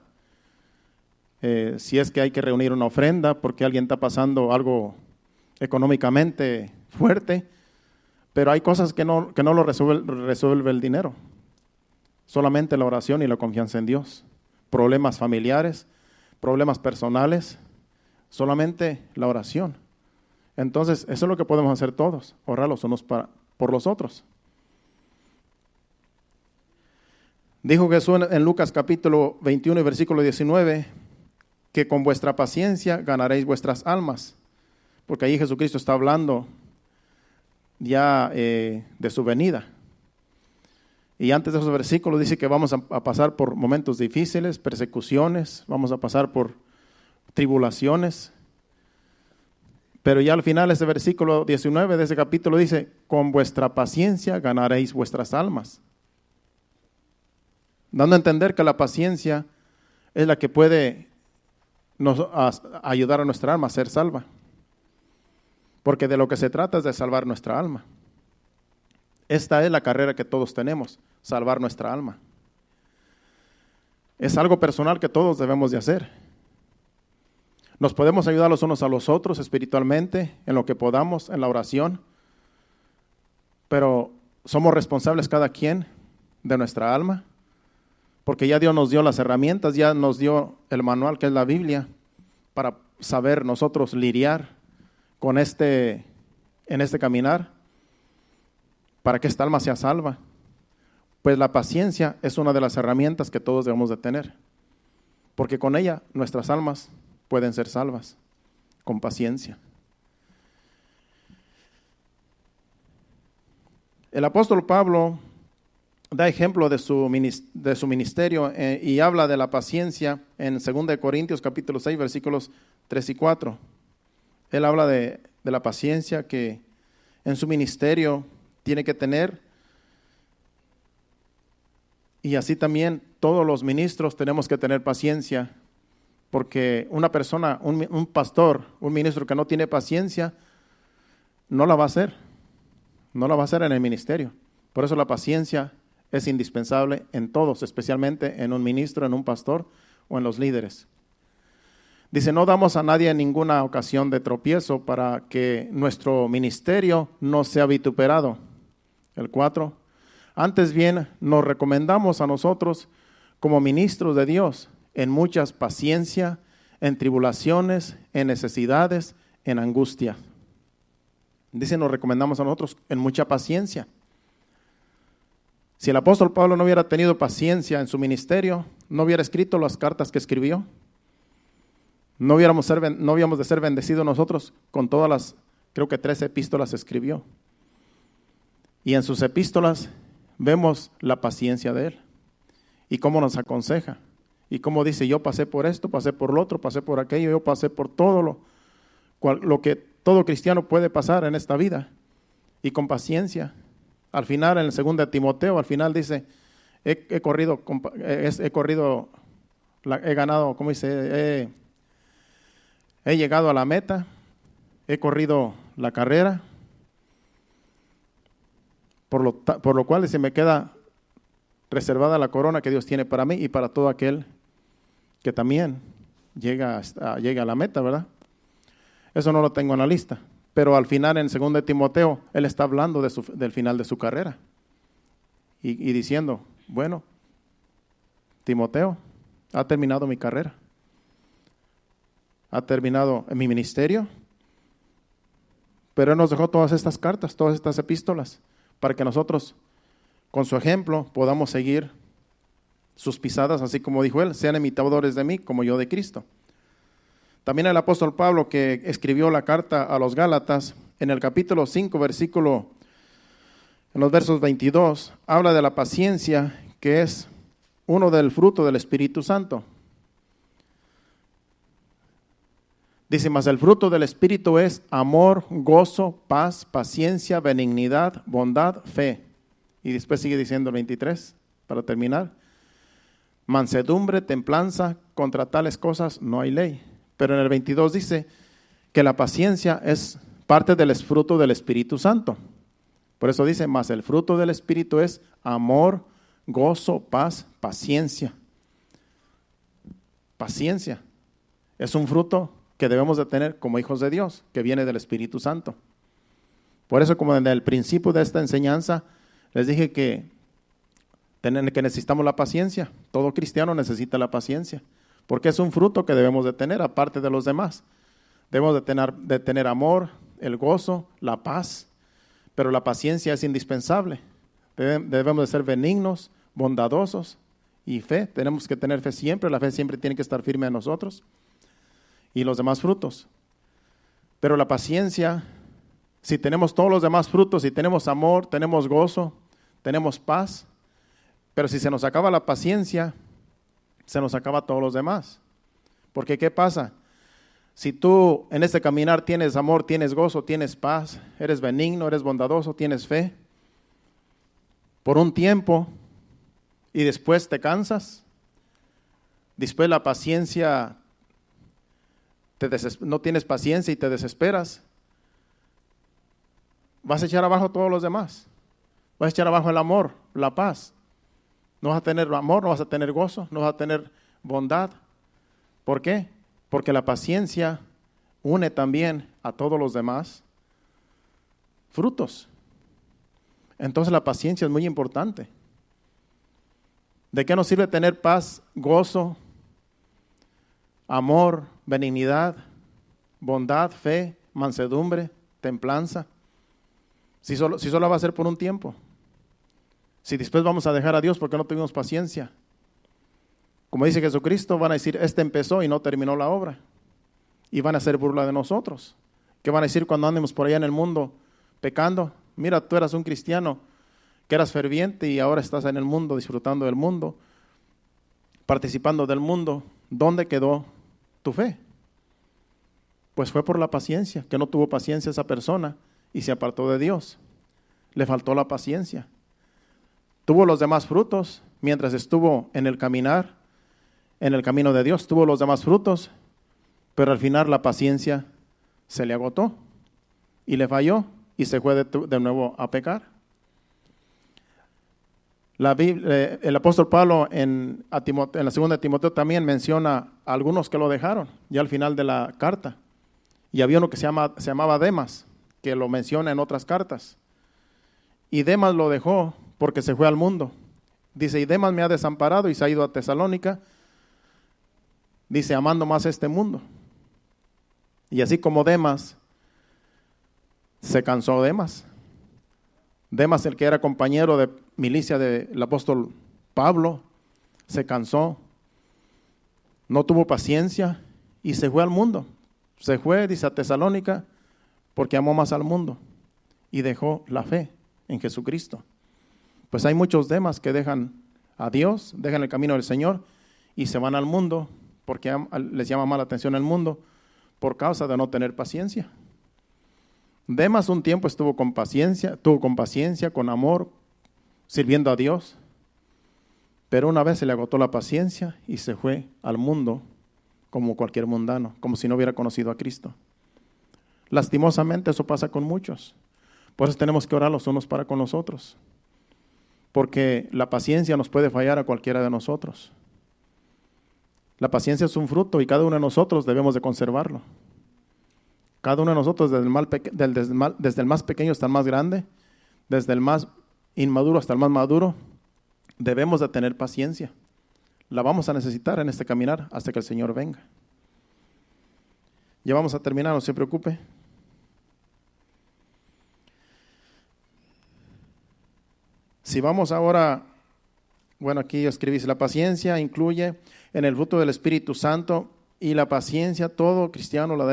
Si es que hay que reunir una ofrenda porque alguien está pasando algo económicamente fuerte, pero hay cosas que no lo resuelve el dinero, solamente la oración y la confianza en Dios. Problemas familiares, problemas personales, solamente la oración. Entonces, eso es lo que podemos hacer todos, orar los unos por los otros. Dijo Jesús en Lucas capítulo 21 y versículo 19, que con vuestra paciencia ganaréis vuestras almas, porque ahí Jesucristo está hablando ya de su venida. Y antes de esos versículos dice que vamos a pasar por momentos difíciles, persecuciones, vamos a pasar por tribulaciones. Pero ya al final ese versículo 19 de ese capítulo dice, con vuestra paciencia ganaréis vuestras almas. Dando a entender que la paciencia es la que puede ayudar a nuestra alma a ser salva. Porque de lo que se trata es de salvar nuestra alma. Esta es la carrera que todos tenemos, salvar nuestra alma. Es algo personal que todos debemos de hacer. Nos podemos ayudar los unos a los otros espiritualmente, en lo que podamos, en la oración, pero somos responsables cada quien de nuestra alma, porque ya Dios nos dio las herramientas, ya nos dio el manual que es la Biblia, para saber nosotros lidiar con en este caminar, para que esta alma sea salva. Pues la paciencia es una de las herramientas que todos debemos de tener, porque con ella nuestras almas pueden ser salvas, con paciencia. El apóstol Pablo da ejemplo de su ministerio y habla de la paciencia en 2 Corintios capítulo 6 versículos 3 y 4. Él habla de la paciencia que en su ministerio tiene que tener, y así también todos los ministros tenemos que tener paciencia, porque una persona, un pastor, un ministro que no tiene paciencia, no la va a hacer en el ministerio. Por eso la paciencia es indispensable en todos, especialmente en un ministro, en un pastor o en los líderes. Dice, no damos a nadie ninguna ocasión de tropiezo para que nuestro ministerio no sea vituperado. El 4. Antes bien, nos recomendamos a nosotros como ministros de Dios en muchas paciencia, en tribulaciones, en necesidades, en angustia. Dice, nos recomendamos a nosotros en mucha paciencia. Si el apóstol Pablo no hubiera tenido paciencia en su ministerio, no hubiera escrito las cartas que escribió. No habíamos de ser bendecidos nosotros con todas las, creo que 13 epístolas escribió. Y en sus epístolas vemos la paciencia de él y cómo nos aconseja. Y cómo dice, yo pasé por esto, pasé por lo otro, pasé por aquello, yo pasé por todo lo que todo cristiano puede pasar en esta vida. Y con paciencia. Al final, en el 2 Timoteo, al final dice, he ganado, ¿cómo dice? He llegado a la meta, he corrido la carrera, por lo cual se me queda reservada la corona que Dios tiene para mí y para todo aquel que también llega a la meta, ¿verdad? Eso no lo tengo en la lista, pero al final en 2 Timoteo, él está hablando del final de su carrera y diciendo, bueno, Timoteo, ha terminado mi carrera. Ha terminado mi ministerio, pero Él nos dejó todas estas cartas, todas estas epístolas, para que nosotros, con su ejemplo, podamos seguir sus pisadas, así como dijo Él, sean imitadores de mí, como yo de Cristo. También el apóstol Pablo, que escribió la carta a los Gálatas, en el capítulo 5, en los versos 22, habla de la paciencia, que es uno del fruto del Espíritu Santo. Dice, mas el fruto del Espíritu es amor, gozo, paz, paciencia, benignidad, bondad, fe. Y después sigue diciendo el 23, para terminar. Mansedumbre, templanza, contra tales cosas no hay ley. Pero en el 22 dice que la paciencia es parte del fruto del Espíritu Santo. Por eso dice, mas el fruto del Espíritu es amor, gozo, paz, paciencia. Paciencia es un fruto que debemos de tener como hijos de Dios, que viene del Espíritu Santo. Por eso, como desde el principio de esta enseñanza, les dije que necesitamos la paciencia. Todo cristiano necesita la paciencia, porque es un fruto que debemos de tener, aparte de los demás. Debemos de tener amor, el gozo, la paz, pero la paciencia es indispensable. Debemos de ser benignos, bondadosos y fe. Tenemos que tener fe siempre, la fe siempre tiene que estar firme en nosotros. Y los demás frutos. Pero la paciencia, si tenemos todos los demás frutos, si tenemos amor, tenemos gozo, tenemos paz, pero si se nos acaba la paciencia, se nos acaba todos los demás. Porque ¿qué pasa? Si tú en este caminar tienes amor, tienes gozo, tienes paz, eres benigno, eres bondadoso, tienes fe, por un tiempo y después te cansas, después la paciencia no tienes paciencia y te desesperas, vas a echar abajo todos los demás. Vas a echar abajo el amor, la paz. No vas a tener amor, no vas a tener gozo, no vas a tener bondad. ¿Por qué? Porque la paciencia une también a todos los demás frutos. Entonces la paciencia es muy importante. ¿De qué nos sirve tener paz, gozo, amor, benignidad, bondad, fe, mansedumbre, templanza? Si solo va a ser por un tiempo. Si después vamos a dejar a Dios porque no tuvimos paciencia. Como dice Jesucristo, van a decir, este empezó y no terminó la obra. Y van a hacer burla de nosotros. ¿Qué van a decir cuando andemos por allá en el mundo pecando? Mira, tú eras un cristiano que eras ferviente y ahora estás en el mundo, disfrutando del mundo, participando del mundo. ¿Dónde quedó tu fe? Pues fue por la paciencia, que no tuvo paciencia esa persona y se apartó de Dios. Le faltó la paciencia. Tuvo los demás frutos mientras estuvo en el caminar, en el camino de Dios, tuvo los demás frutos, pero al final la paciencia se le agotó y le falló y se fue de nuevo a pecar. El apóstol Pablo en la segunda de Timoteo también menciona a algunos que lo dejaron, ya al final de la carta. Y había uno que se llamaba Demas, que lo menciona en otras cartas. Y Demas lo dejó porque se fue al mundo. Dice, y Demas me ha desamparado y se ha ido a Tesalónica, dice, amando más este mundo. Y así como Demas, se cansó Demas. Demas, el que era compañero de milicia del apóstol Pablo, se cansó, no tuvo paciencia y se fue al mundo. Se fue, dice, a Tesalónica, porque amó más al mundo y dejó la fe en Jesucristo. Pues hay muchos Demas que dejan a Dios, dejan el camino del Señor y se van al mundo porque les llama más la atención el mundo por causa de no tener paciencia. Demas un tiempo tuvo con paciencia, con amor, sirviendo a Dios, pero una vez se le agotó la paciencia y se fue al mundo como cualquier mundano, como si no hubiera conocido a Cristo. Lastimosamente eso pasa con muchos. Por eso tenemos que orar los unos para con los otros, porque la paciencia nos puede fallar a cualquiera de nosotros. La paciencia es un fruto y cada uno de nosotros debemos de conservarlo. Cada uno de nosotros, desde el más pequeño hasta el más grande, desde el más inmaduro hasta el más maduro, debemos de tener paciencia. La vamos a necesitar en este caminar hasta que el Señor venga. Ya vamos a terminar, no se preocupe. Si vamos ahora, bueno, aquí yo escribí, la paciencia incluye en el fruto del Espíritu Santo, y la paciencia todo cristiano la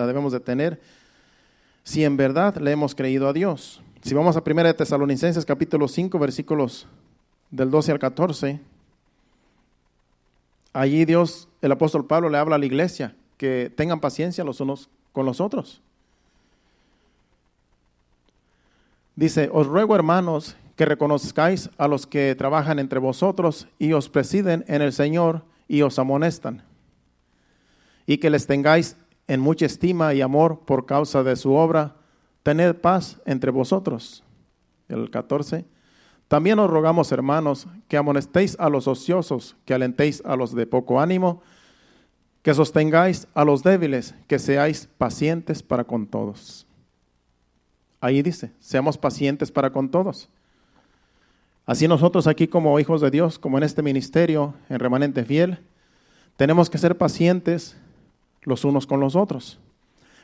debemos de tener si en verdad le hemos creído a Dios. Si vamos a 1 de Tesalonicenses capítulo 5 versículos del 12 al 14, allí el apóstol Pablo le habla a la iglesia que tengan paciencia los unos con los otros. Dice, os ruego hermanos que reconozcáis a los que trabajan entre vosotros y os presiden en el Señor y os amonestan, y que les tengáis en mucha estima y amor por causa de su obra, tened paz entre vosotros. El 14, también os rogamos, hermanos, que amonestéis a los ociosos, que alentéis a los de poco ánimo, que sostengáis a los débiles, que seáis pacientes para con todos. Ahí dice, seamos pacientes para con todos. Así nosotros aquí como hijos de Dios, como en este ministerio, en Remanente Fiel, tenemos que ser pacientes los unos con los otros.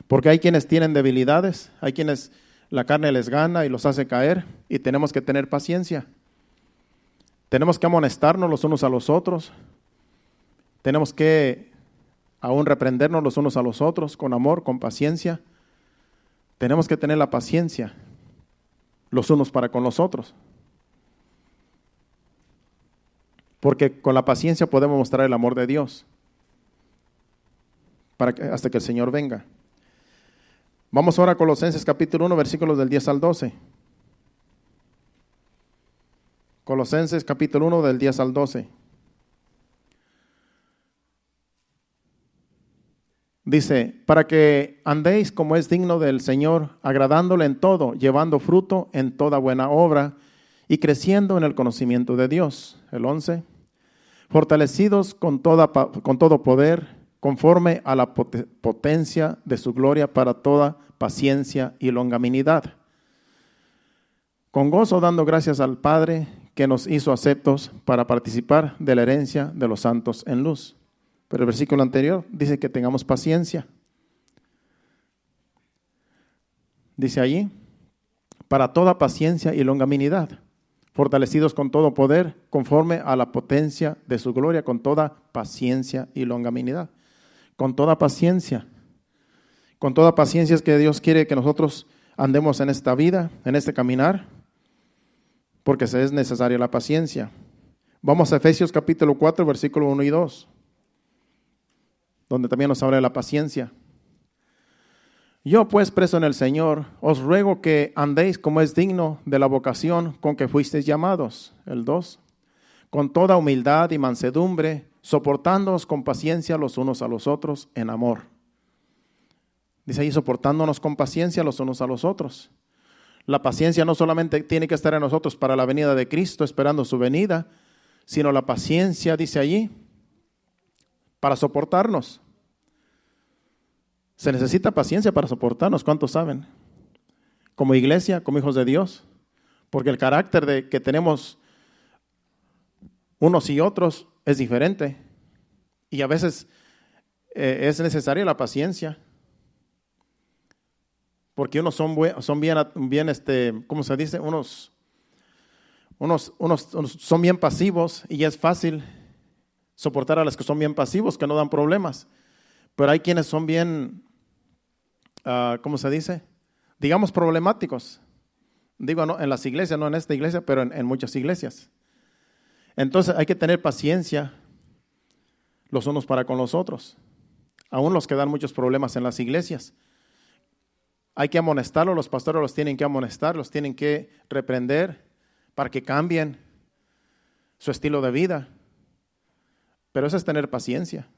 Porque hay quienes tienen debilidades, hay quienes la carne les gana y los hace caer, y tenemos que tener paciencia. Tenemos que amonestarnos los unos a los otros. Tenemos que aún reprendernos los unos a los otros con amor, con paciencia. Tenemos que tener la paciencia los unos para con los otros. Porque con la paciencia podemos mostrar el amor de Dios hasta que el Señor venga. Vamos ahora a Colosenses capítulo 1, versículos del 10 al 12. Colosenses capítulo 1 del 10 al 12. Dice, para que andéis como es digno del Señor, agradándole en todo, llevando fruto en toda buena obra y creciendo en el conocimiento de Dios. El 11, fortalecidos con todo poder, conforme a la potencia de su gloria para toda paciencia y longanimidad. Con gozo dando gracias al Padre que nos hizo aceptos para participar de la herencia de los santos en luz. Pero el versículo anterior dice que tengamos paciencia. Dice allí, para toda paciencia y longanimidad, fortalecidos con todo poder, conforme a la potencia de su gloria, con toda paciencia y longanimidad. Con toda paciencia. Con toda paciencia es que Dios quiere que nosotros andemos en esta vida, en este caminar, porque es necesaria la paciencia. Vamos a Efesios capítulo 4, versículo 1 y 2, donde también nos habla de la paciencia. Yo pues, preso en el Señor, os ruego que andéis como es digno de la vocación con que fuisteis llamados. El 2, con toda humildad y mansedumbre, soportándoos con paciencia los unos a los otros en amor. Dice ahí, soportándonos con paciencia los unos a los otros. La paciencia no solamente tiene que estar en nosotros para la venida de Cristo, esperando su venida, sino la paciencia, dice allí, para soportarnos. Se necesita paciencia para soportarnos, ¿cuántos saben? Como iglesia, como hijos de Dios, porque el carácter que tenemos unos y otros es diferente y a veces es necesaria la paciencia, porque unos son bien, ¿cómo se dice? Unos son bien pasivos y es fácil soportar a los que son bien pasivos, que no dan problemas, pero hay quienes son bien, ¿cómo se dice? Digamos problemáticos. Digo, no, en las iglesias, no en esta iglesia, pero en muchas iglesias. Entonces hay que tener paciencia los unos para con los otros. Aún los que dan muchos problemas en las iglesias. Hay que amonestarlos, los pastores los tienen que amonestar, los tienen que reprender para que cambien su estilo de vida. Pero eso es tener paciencia.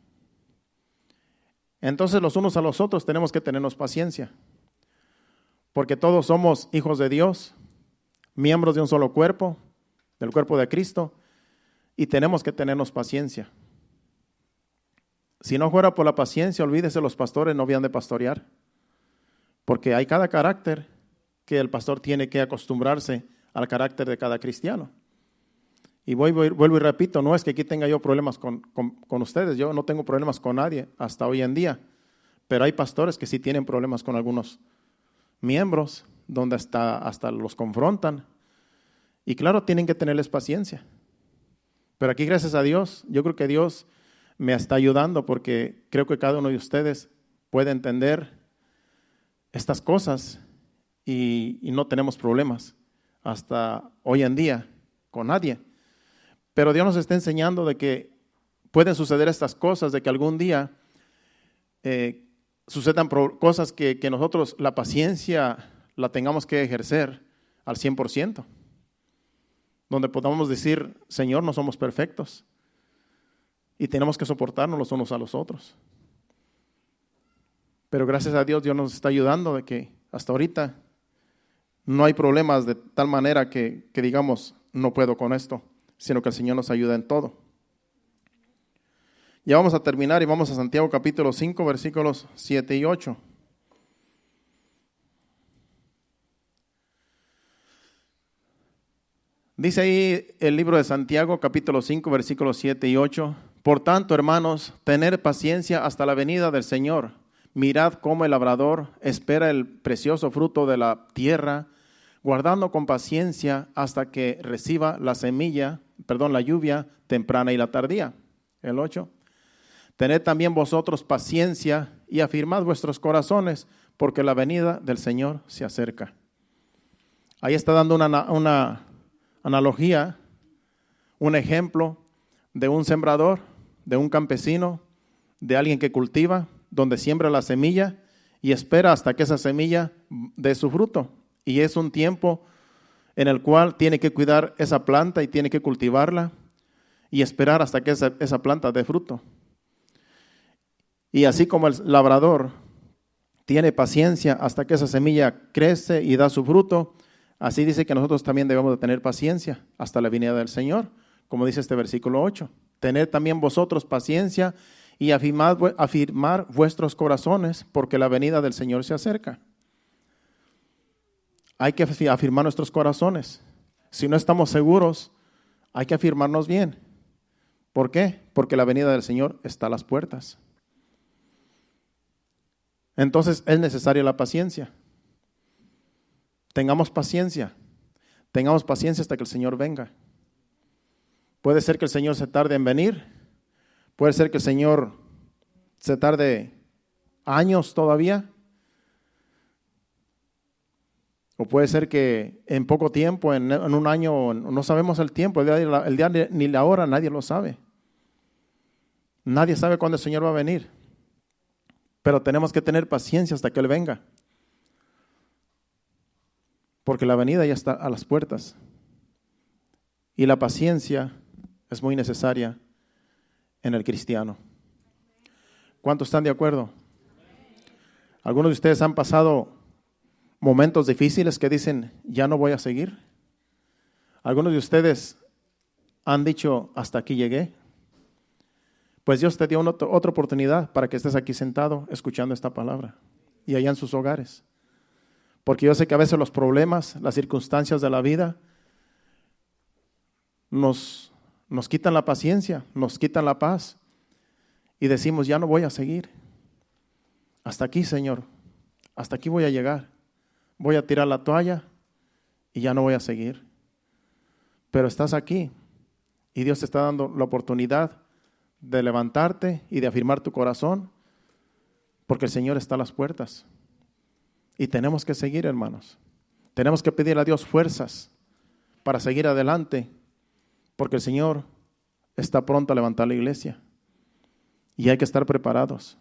Entonces los unos a los otros tenemos que tenernos paciencia. Porque todos somos hijos de Dios, miembros de un solo cuerpo, del cuerpo de Cristo, y tenemos que tenernos paciencia. Si no fuera por la paciencia, olvídese, los pastores no habían de pastorear, porque hay cada carácter que el pastor tiene que acostumbrarse al carácter de cada cristiano. Y vuelvo y repito, no es que aquí tenga yo problemas con ustedes, yo no tengo problemas con nadie hasta hoy en día, pero hay pastores que sí tienen problemas con algunos miembros, donde hasta los confrontan. Y claro, tienen que tenerles paciencia. Pero aquí, gracias a Dios, yo creo que Dios me está ayudando, porque creo que cada uno de ustedes puede entender estas cosas y no tenemos problemas hasta hoy en día con nadie. Pero Dios nos está enseñando de que pueden suceder estas cosas, de que algún día sucedan cosas que nosotros la paciencia la tengamos que ejercer al 100%, donde podamos decir, Señor, no somos perfectos y tenemos que soportarnos los unos a los otros. Pero gracias a Dios, Dios nos está ayudando de que hasta ahorita no hay problemas de tal manera que digamos, no puedo con esto, sino que el Señor nos ayuda en todo. Ya vamos a terminar y vamos a Santiago capítulo 5, versículos 7 y 8. Dice ahí el libro de Santiago capítulo 5, versículos 7 y 8. Por tanto, hermanos, tened paciencia hasta la venida del Señor. Mirad cómo el labrador espera el precioso fruto de la tierra, guardando con paciencia hasta que reciba la lluvia temprana y la tardía. El 8. Tened también vosotros paciencia y afirmad vuestros corazones, porque la venida del Señor se acerca. Ahí está dando una analogía, un ejemplo de un sembrador, de un campesino, de alguien que cultiva, donde siembra la semilla y espera hasta que esa semilla dé su fruto. Y es un tiempo en el cual tiene que cuidar esa planta y tiene que cultivarla y esperar hasta que esa planta dé fruto. Y así como el labrador tiene paciencia hasta que esa semilla crece y da su fruto, así dice que nosotros también debemos de tener paciencia hasta la venida del Señor, como dice este versículo 8. Tened también vosotros paciencia y afirmar vuestros corazones, porque la venida del Señor se acerca. Hay que afirmar nuestros corazones. Si no estamos seguros, hay que afirmarnos bien. ¿Por qué? Porque la venida del Señor está a las puertas. Entonces es necesaria la paciencia. Tengamos paciencia hasta que el Señor venga. Puede ser que el Señor se tarde en venir, puede ser que el Señor se tarde años todavía, o puede ser que en poco tiempo, en un año, no sabemos el tiempo, el día ni la hora, nadie lo sabe. Nadie sabe cuándo el Señor va a venir. Pero tenemos que tener paciencia hasta que Él venga. Porque la venida ya está a las puertas. Y la paciencia es muy necesaria en el cristiano. ¿Cuántos están de acuerdo? Algunos de ustedes han pasado momentos difíciles que dicen, ya no voy a seguir. Algunos de ustedes han dicho, hasta aquí llegué. Pues Dios te dio otra oportunidad para que estés aquí sentado escuchando esta palabra y allá en sus hogares. Porque yo sé que a veces los problemas, las circunstancias de la vida nos quitan la paciencia, nos quitan la paz y decimos, ya no voy a seguir. Hasta aquí, Señor, hasta aquí voy a llegar. Voy a tirar la toalla y ya no voy a seguir. Pero estás aquí y Dios te está dando la oportunidad de levantarte y de afirmar tu corazón, porque el Señor está a las puertas. Y tenemos que seguir, hermanos. Tenemos que pedir a Dios fuerzas para seguir adelante, porque el Señor está pronto a levantar la iglesia. Y hay que estar preparados.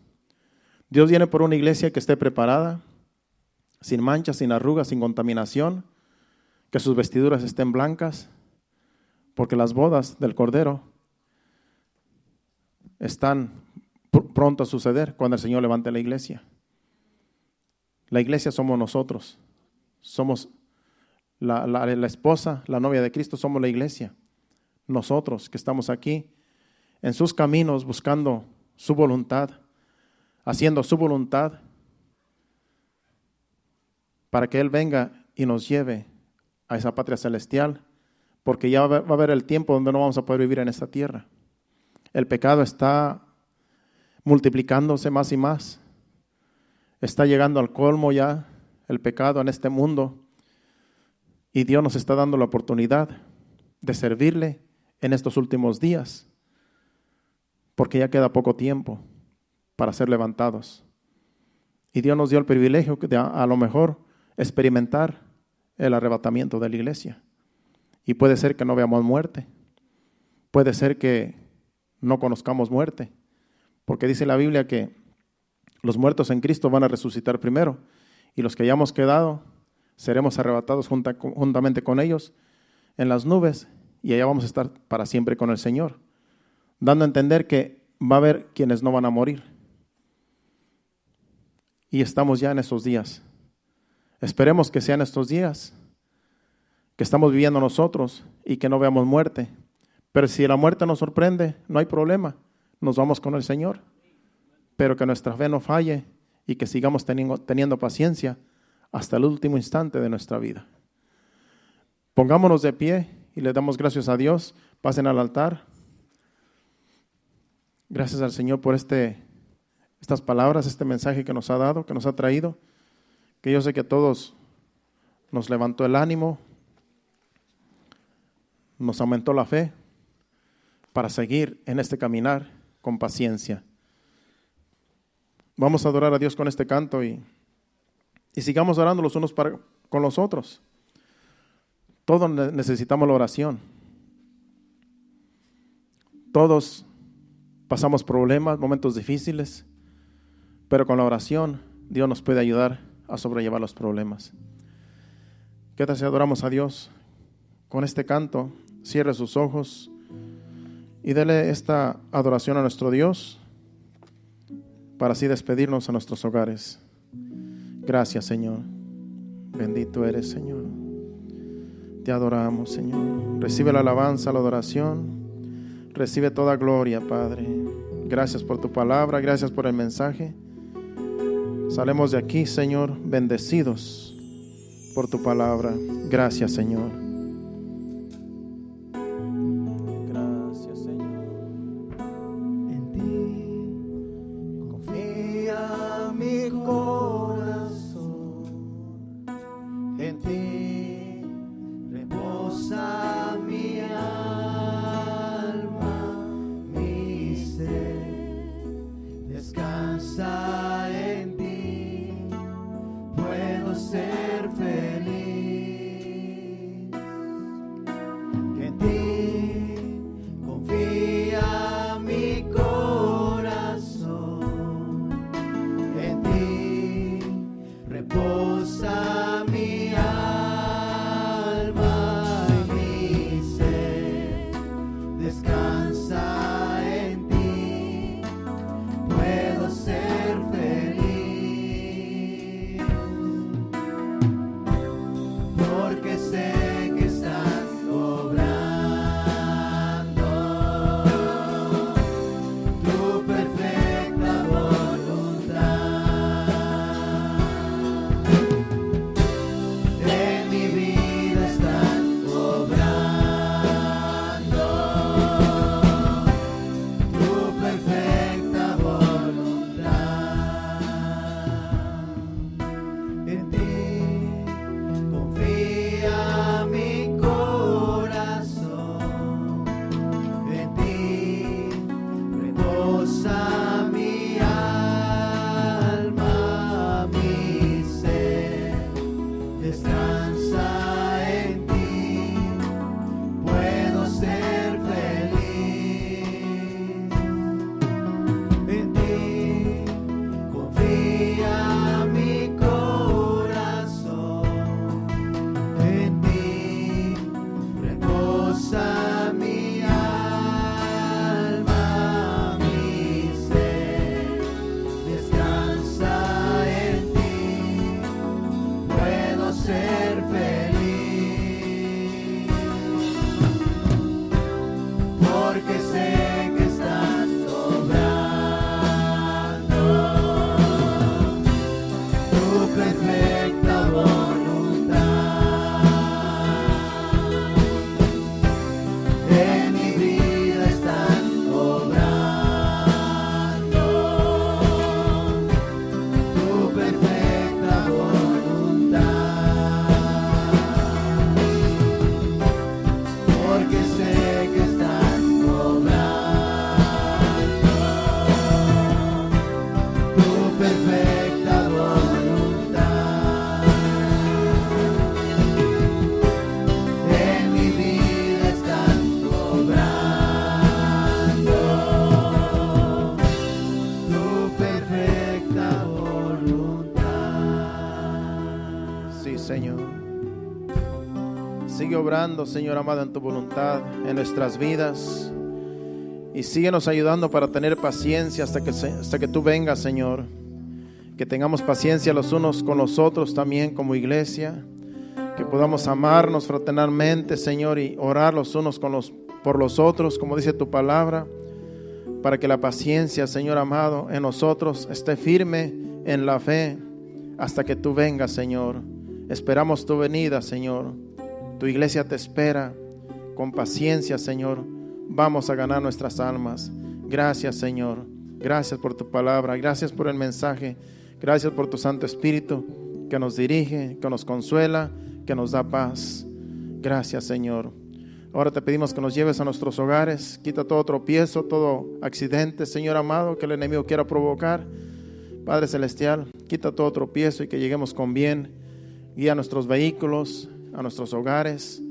Dios viene por una iglesia que esté preparada, sin manchas, sin arrugas, sin contaminación, que sus vestiduras estén blancas, porque las bodas del Cordero están pronto a suceder cuando el Señor levante la iglesia. La iglesia somos nosotros, somos la esposa, la novia de Cristo, somos la iglesia. Nosotros que estamos aquí en sus caminos buscando su voluntad, haciendo su voluntad para que Él venga y nos lleve a esa patria celestial, porque ya va a haber el tiempo donde no vamos a poder vivir en esta tierra. El pecado está multiplicándose más y más. Está llegando al colmo ya el pecado en este mundo. Y Dios nos está dando la oportunidad de servirle en estos últimos días. Porque ya queda poco tiempo para ser levantados. Y Dios nos dio el privilegio de a lo mejor experimentar el arrebatamiento de la iglesia. Y puede ser que no veamos muerte. Puede ser que no conozcamos muerte, porque dice la Biblia que los muertos en Cristo van a resucitar primero y los que hayamos quedado seremos arrebatados juntamente con ellos en las nubes y allá vamos a estar para siempre con el Señor, dando a entender que va a haber quienes no van a morir. Y estamos ya en esos días. Esperemos que sean estos días que estamos viviendo nosotros y que no veamos muerte. Pero si la muerte nos sorprende, no hay problema, nos vamos con el Señor. Pero que nuestra fe no falle y que sigamos teniendo paciencia hasta el último instante de nuestra vida. Pongámonos de pie y le damos gracias a Dios. Pasen al altar. Gracias al Señor por estas palabras, este mensaje que nos ha dado, que nos ha traído, que yo sé que a todos nos levantó el ánimo, nos aumentó la fe, para seguir en este caminar con paciencia. Vamos a adorar a Dios con este canto y sigamos orando los unos con los otros. Todos necesitamos la oración. Todos pasamos problemas, momentos difíciles, pero con la oración Dios nos puede ayudar a sobrellevar los problemas. ¿Qué tal si adoramos a Dios con este canto? Cierre sus ojos y dele esta adoración a nuestro Dios para así despedirnos a nuestros hogares. Gracias, Señor. Bendito eres, Señor. Te adoramos, Señor. Recibe la alabanza, la adoración. Recibe toda gloria, Padre. Gracias por tu palabra, gracias por el mensaje. Salemos de aquí, Señor, bendecidos por tu palabra. Gracias, Señor. Sí, Señor. Sigue obrando, Señor amado, en tu voluntad, en nuestras vidas. Y síguenos ayudando para tener paciencia hasta que tú vengas, Señor. Que tengamos paciencia los unos con los otros también como iglesia. Que podamos amarnos fraternalmente, Señor, y orar los unos por los otros, como dice tu palabra. Para que la paciencia, Señor amado, en nosotros esté firme en la fe hasta que tú vengas, Señor. Esperamos tu venida, Señor. Tu iglesia te espera con paciencia, Señor. Vamos a ganar nuestras almas. Gracias, Señor. Gracias por tu palabra. Gracias por el mensaje. Gracias por tu Santo Espíritu que nos dirige, que nos consuela, que nos da paz. Gracias, Señor. Ahora te pedimos que nos lleves a nuestros hogares. Quita todo tropiezo, todo accidente, Señor amado, que el enemigo quiera provocar. Padre Celestial, quita todo tropiezo y que lleguemos con bien. Guía nuestros vehículos, a nuestros hogares,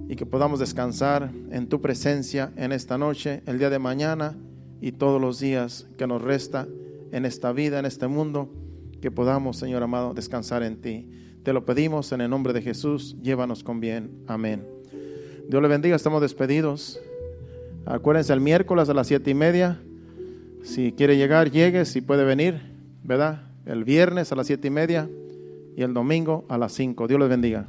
y que podamos descansar en tu presencia en esta noche, el día de mañana y todos los días que nos resta en esta vida, en este mundo, que podamos, Señor amado, descansar en ti. Te lo pedimos en el nombre de Jesús. Llévanos con bien. Amén. Dios le bendiga. Estamos despedidos. Acuérdense, el miércoles a las 7:30. Si quiere llegar, llegue. Si puede venir, ¿verdad? El viernes a las 7:30 y el domingo a las 5. Dios les bendiga.